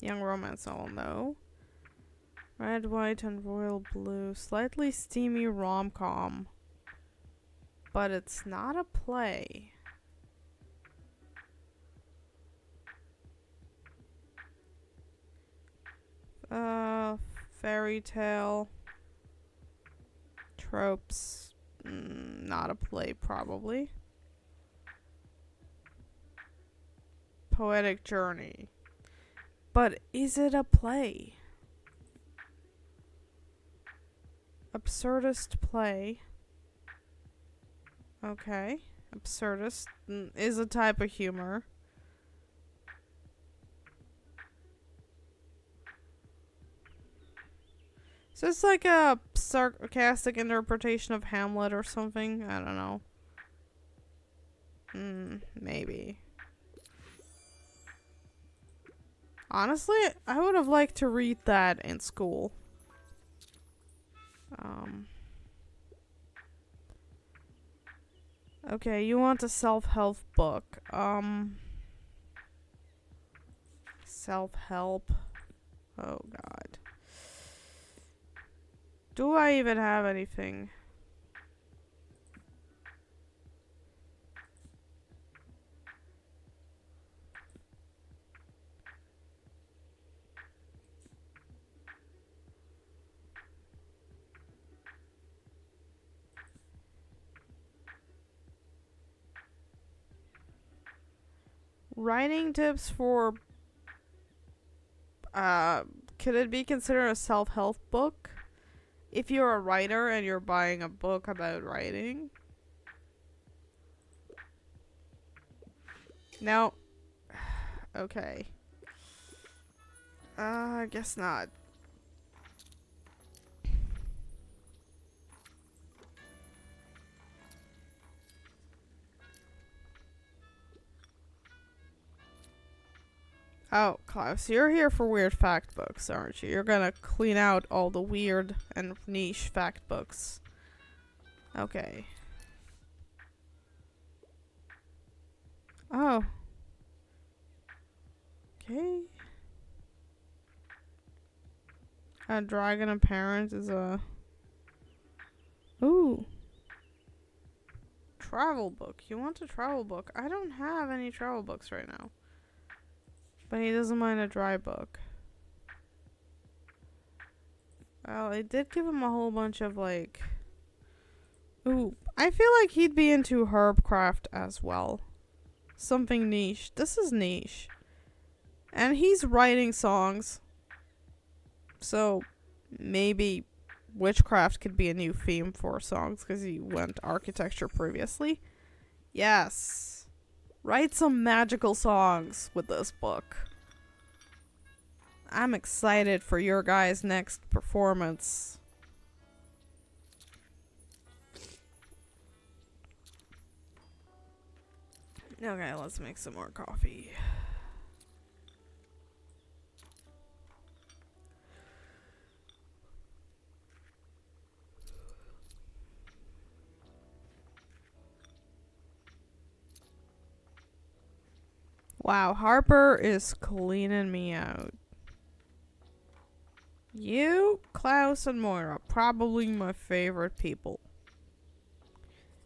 Young romance novel, no. Red, white, and royal blue. Slightly steamy rom-com. But it's not a play. Fairy tale. Tropes. Not a play, probably. Poetic journey. But is it a play? Absurdist play. Okay. Absurdist is a type of humor. Is this like a sarcastic interpretation of Hamlet or something? I don't know. Maybe. Honestly, I would have liked to read that in school. Okay, you want a self-help book. Self-help. Oh, God. Do I even have anything? Writing tips for... could it be considered a self-help book? If you're a writer and you're buying a book about writing? No. Okay. I guess not. Oh, Klaus, you're here for weird fact books, aren't you? You're gonna clean out all the weird and niche fact books. Okay. Oh. Okay. A dragon apparent is a... Ooh. Travel book. You want a travel book? I don't have any travel books right now. But he doesn't mind a dry book. Well, it did give him a whole bunch of, like... Ooh, I feel like he'd be into herbcraft as well. Something niche. This is niche. And he's writing songs. So, maybe witchcraft could be a new theme for songs, because he went architecture previously. Yes. Write some magical songs with this book. I'm excited for your guys' next performance. Okay, let's make some more coffee. Wow, Harper is cleaning me out. You, Klaus, and Moira, probably my favorite people.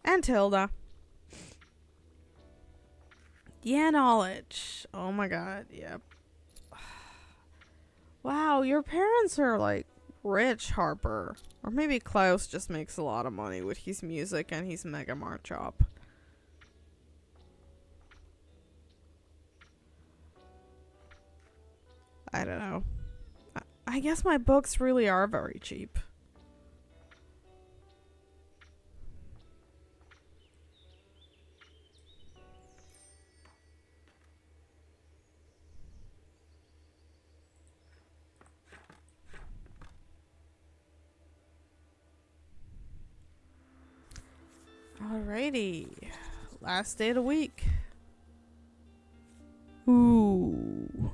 And Tilda. Yeah, knowledge. Oh my god, yep. Wow, your parents are like rich, Harper. Or maybe Klaus just makes a lot of money with his music and his Mega Mart shop. I don't know. I guess my books really are very cheap. Alrighty. Last day of the week. Ooh.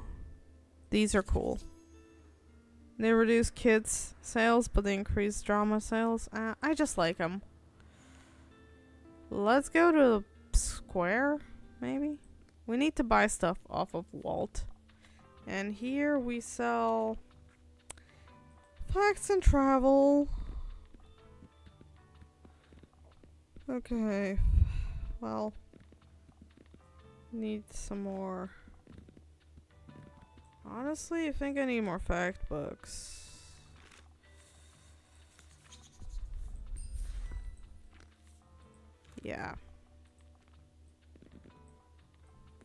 These are cool. They reduce kids' sales, but they increase drama sales. I just like them. Let's go to the square, maybe? We need to buy stuff off of Walt. And here we sell facts and travel. Okay. Well, need some more. Honestly, I think I need more fact books. Yeah.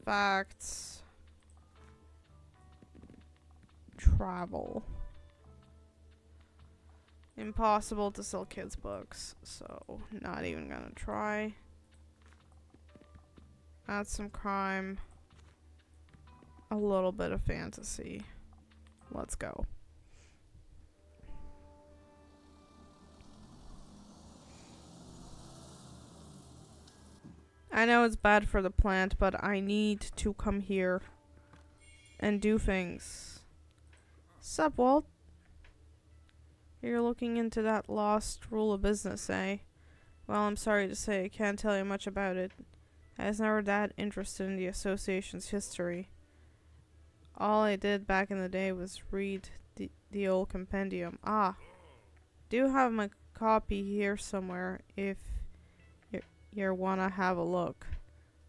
Facts. Travel. Impossible to sell kids' books, so not even gonna try. Add some crime. A little bit of fantasy. Let's go. I know it's bad for the plant, but I need to come here and do things. Sup, Walt? You're looking into that lost rule of business, eh? Well, I'm sorry to say I can't tell you much about it. I was never that interested in the association's history. All I did back in the day was read the old compendium. Ah, do have my copy here somewhere if you wanna have a look.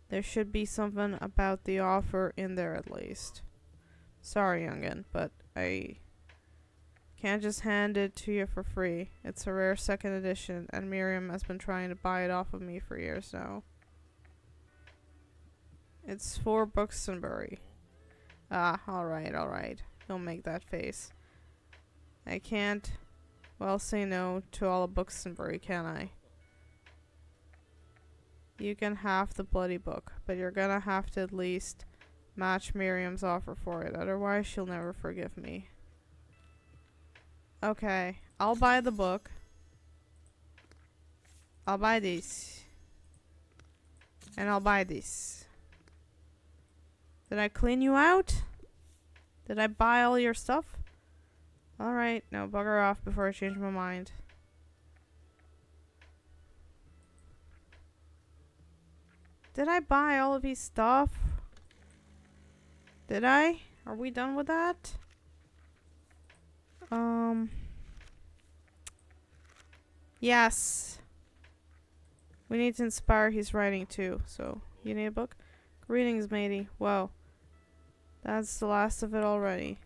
There should be something about the offer in there at least. Sorry, youngin', but I can't just hand it to you for free. It's a rare second edition, and Miriam has been trying to buy it off of me for years now. It's for Buxtonbury. Ah, alright. Don't make that face. I can't, well, say no to all of Buxtonbury, can I? You can have the bloody book, but you're gonna have to at least match Miriam's offer for it, otherwise she'll never forgive me. Okay, I'll buy the book. I'll buy this. And I'll buy this. Did I clean you out? Did I buy all your stuff? Alright, no, bugger off before I change my mind. Did I buy all of his stuff? Did I? Are we done with that? Yes. We need to inspire his writing too, so you need a book? Greetings, matey. Whoa. That's the last of it already.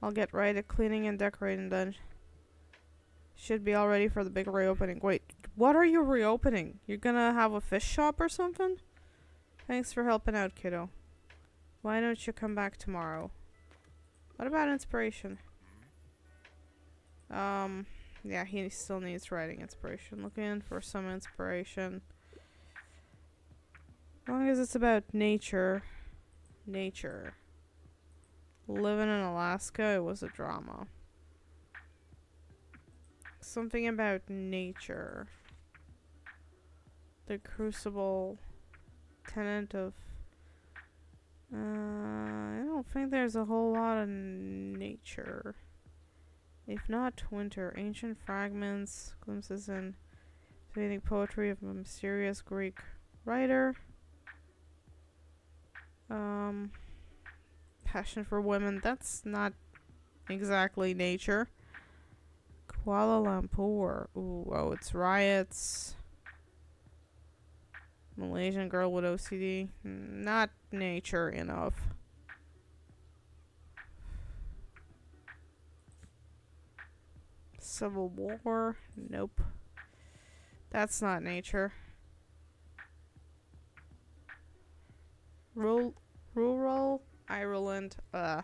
I'll get right at cleaning and decorating then. Should be all ready for the big reopening. Wait, what are you reopening? You're gonna have a fish shop or something? Thanks for helping out, kiddo. Why don't you come back tomorrow? What about inspiration? Yeah, he still needs writing inspiration. Looking for some inspiration. As long as it's about nature. Nature. Living in Alaska, it was a drama. Something about nature. The crucible. Tenant of... I don't think there's a whole lot of nature. If not winter, ancient fragments, glimpses in fading poetry of a mysterious Greek writer. Passion for women, that's not exactly nature. Kuala Lumpur, ooh, oh, it's riots. Malaysian girl with OCD, not nature enough. Civil War, nope. That's not nature. Rural Ireland, okay.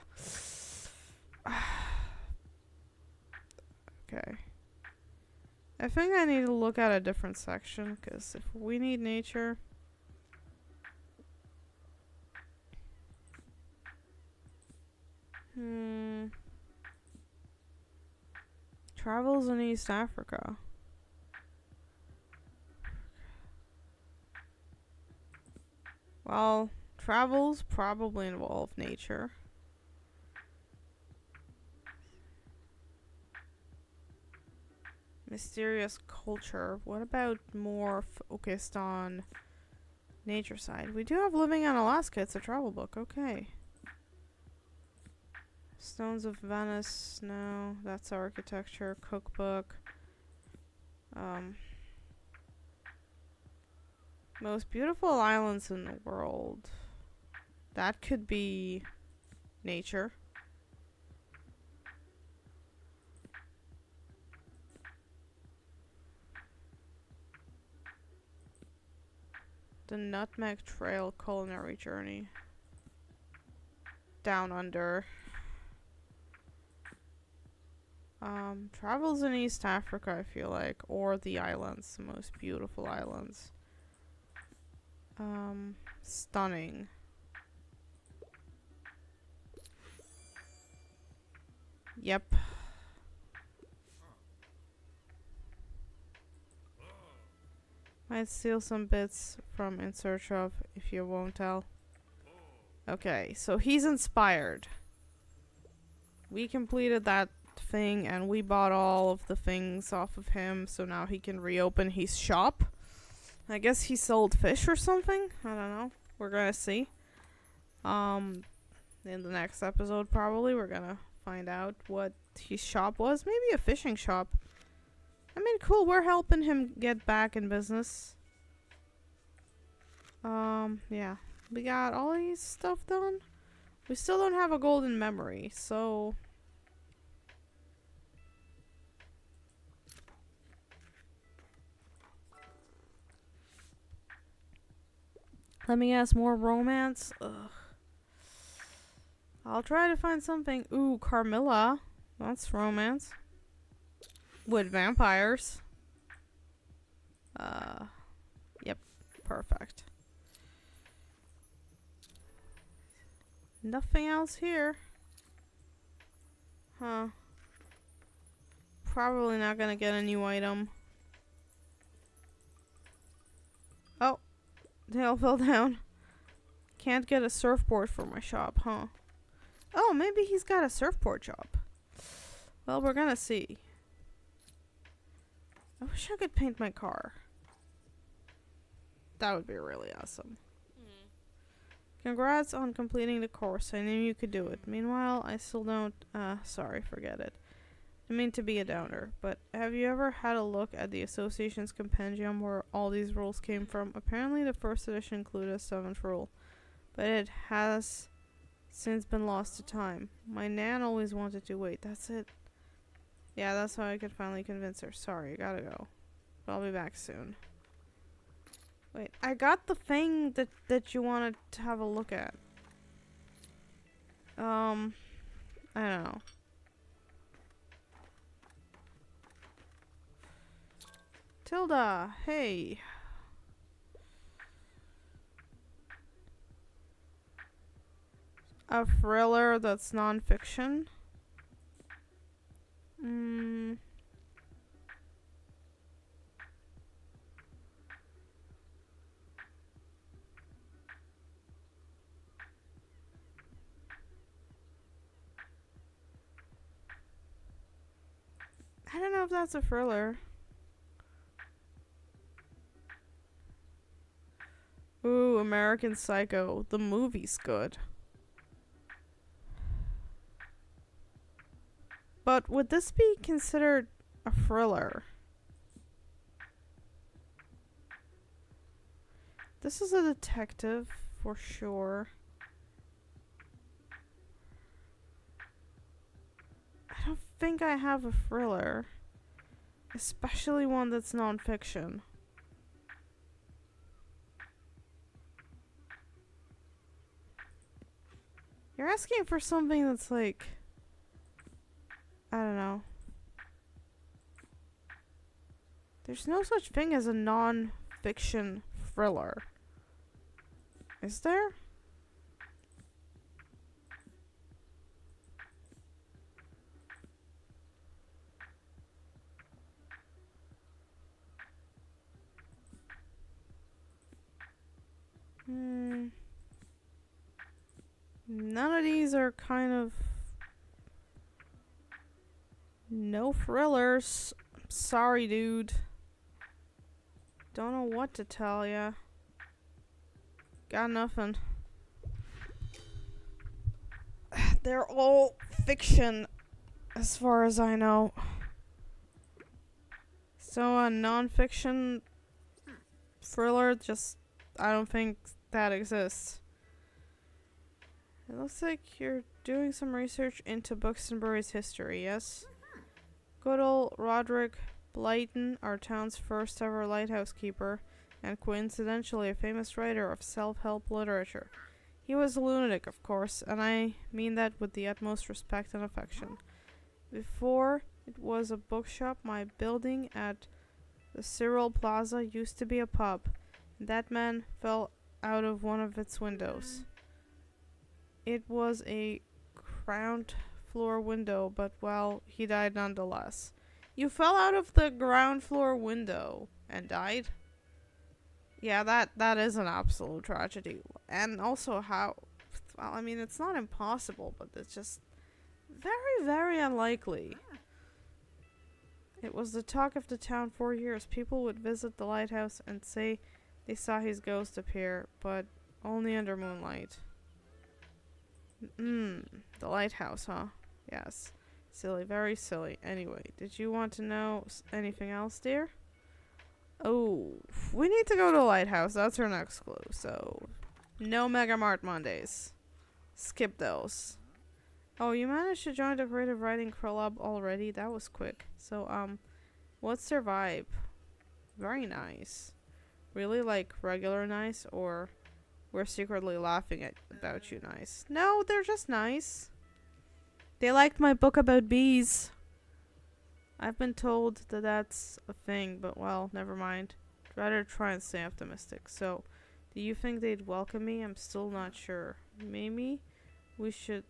I think I need to look at a different section, because if we need nature... Travels in East Africa. Well, travels probably involve nature. Mysterious culture. What about more focused on nature side? We do have Living in Alaska. It's a travel book. Okay. Stones of Venice. No, that's architecture. Cookbook. Most beautiful islands in the world. That could be nature. The Nutmeg Trail Culinary Journey. Down Under. Travels in East Africa, I feel like. Or the islands. The most beautiful islands. Stunning. Yep. Might steal some bits from In Search of, if you won't tell. Okay, so he's inspired. We completed that thing and we bought all of the things off of him, so now he can reopen his shop. I guess he sold fish or something? I don't know. We're gonna see. In the next episode probably we're gonna find out what his shop was. Maybe a fishing shop. I mean, cool, we're helping him get back in business. Yeah. We got all these stuff done. We still don't have a golden memory, so... Let me ask, more romance? Ugh. I'll try to find something. Ooh, Carmilla. That's romance. With vampires. Yep. Perfect. Nothing else here. Huh. Probably not gonna get a new item. Oh. They all fell down. Can't get a surfboard for my shop, huh? Oh, maybe he's got a surfboard shop. Well, we're gonna see. I wish I could paint my car. That would be really awesome. Congrats on completing the course. I knew you could do it. Meanwhile, I still don't... sorry, forget it. I mean to be a downer, but have you ever had a look at the association's compendium where all these rules came from? Apparently the first edition included a 7th rule, but it has since been lost to time. My nan always wanted to wait. That's it. Yeah, that's how I could finally convince her. Sorry, gotta go. But I'll be back soon. Wait, I got the thing that you wanted to have a look at. I don't know. Tilda, hey. A thriller that's non-fiction? I don't know if that's a thriller. Ooh, American Psycho. The movie's good. But would this be considered a thriller? This is a detective, for sure. I don't think I have a thriller. Especially one that's non-fiction. You're asking for something that's like... I don't know. There's no such thing as a non-fiction thriller. Is there? None of these are kind of... No thrillers. Sorry, dude. Don't know what to tell ya. Got nothing. They're all fiction, as far as I know. So a non-fiction thriller, just... I don't think that exists. It looks like you're doing some research into Buxtonbury's history, yes? Good old Roderick Blyton, our town's first ever lighthouse keeper, and coincidentally a famous writer of self-help literature. He was a lunatic, of course, and I mean that with the utmost respect and affection. Before it was a bookshop, my building at the Cyril Plaza used to be a pub, and that man fell out of one of its windows. It was a ground floor window, but well, he died nonetheless. You fell out of the ground floor window and died? Yeah, that is an absolute tragedy. And also how... Well, I mean, it's not impossible, but it's just very, very unlikely. It was the talk of the town for years. People would visit the lighthouse and say they saw his ghost appear, but only under moonlight. The lighthouse, huh? Yes. Silly, very silly. Anyway, did you want to know anything else, dear? Oh, we need to go to the lighthouse. That's our next clue. So, no Mega Mart Mondays. Skip those. Oh, you managed to join the creative writing club already? That was quick. So, what's their vibe? Very nice. Really, like, regular nice, or we're secretly laughing about you nice? No, they're just nice. They liked my book about bees. I've been told that that's a thing, but well, never mind. I'd rather try and stay optimistic. So, do you think they'd welcome me? I'm still not sure. Maybe we should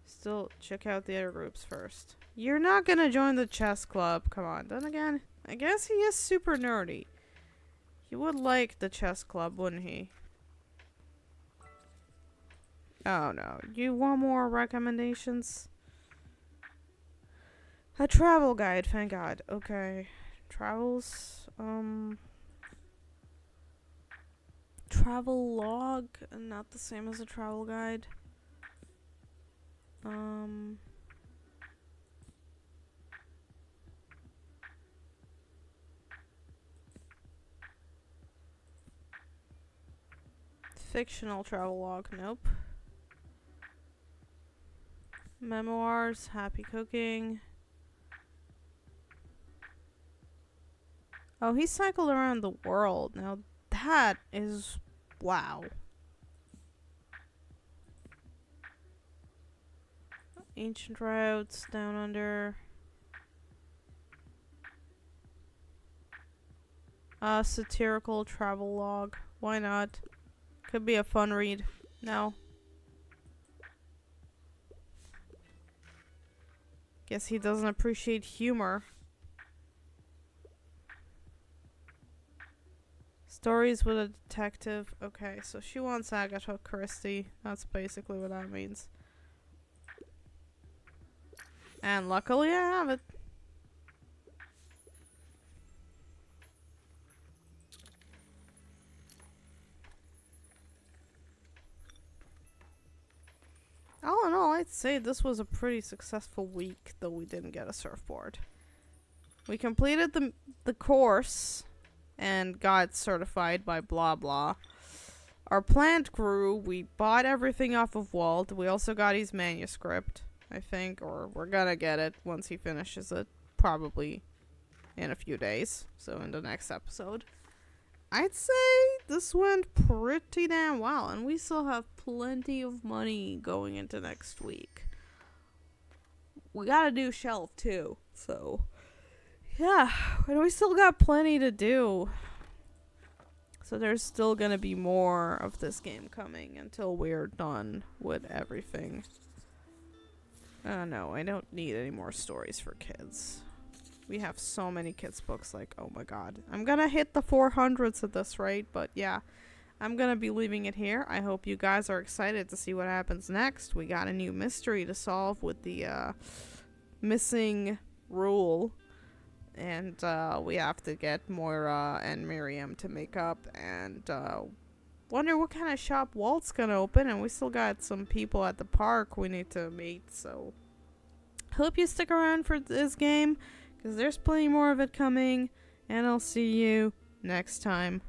still check out the other groups first. You're not gonna join the chess club. Come on. Then again, I guess he is super nerdy. He would like the chess club, wouldn't he? Oh no. You want more recommendations? A travel guide, thank God. Okay. Travels, travel log, not the same as a travel guide. Fictional travel log, nope. Memoirs, happy cooking. Oh, he cycled around the world. Now that is... wow. Ancient routes, down under. Satirical travel log. Why not? Could be a fun read. No. Guess he doesn't appreciate humor. Stories with a detective. Okay, so she wants Agatha Christie. That's basically what that means. And luckily I have it. All in all, I'd say this was a pretty successful week, though we didn't get a surfboard. We completed the course and got certified by blah blah. Our plant grew. We bought everything off of Walt. We also got his manuscript, I think, or we're gonna get it once he finishes it, probably in a few days, so in the next episode. I'd say this went pretty damn well, and we still have plenty of money going into next week. We gotta do shelf too, so yeah, and we still got plenty to do. So there's still gonna be more of this game coming until we're done with everything. No, I don't need any more stories for kids. We have so many kids books, like, oh my god. I'm gonna hit the 400s at this rate, but yeah. I'm gonna be leaving it here. I hope you guys are excited to see what happens next. We got a new mystery to solve with the missing rule. And we have to get Moira and Miriam to make up. And wonder what kind of shop Walt's gonna open. And we still got some people at the park we need to meet. So hope you stick around for this game, because there's plenty more of it coming. And I'll see you next time.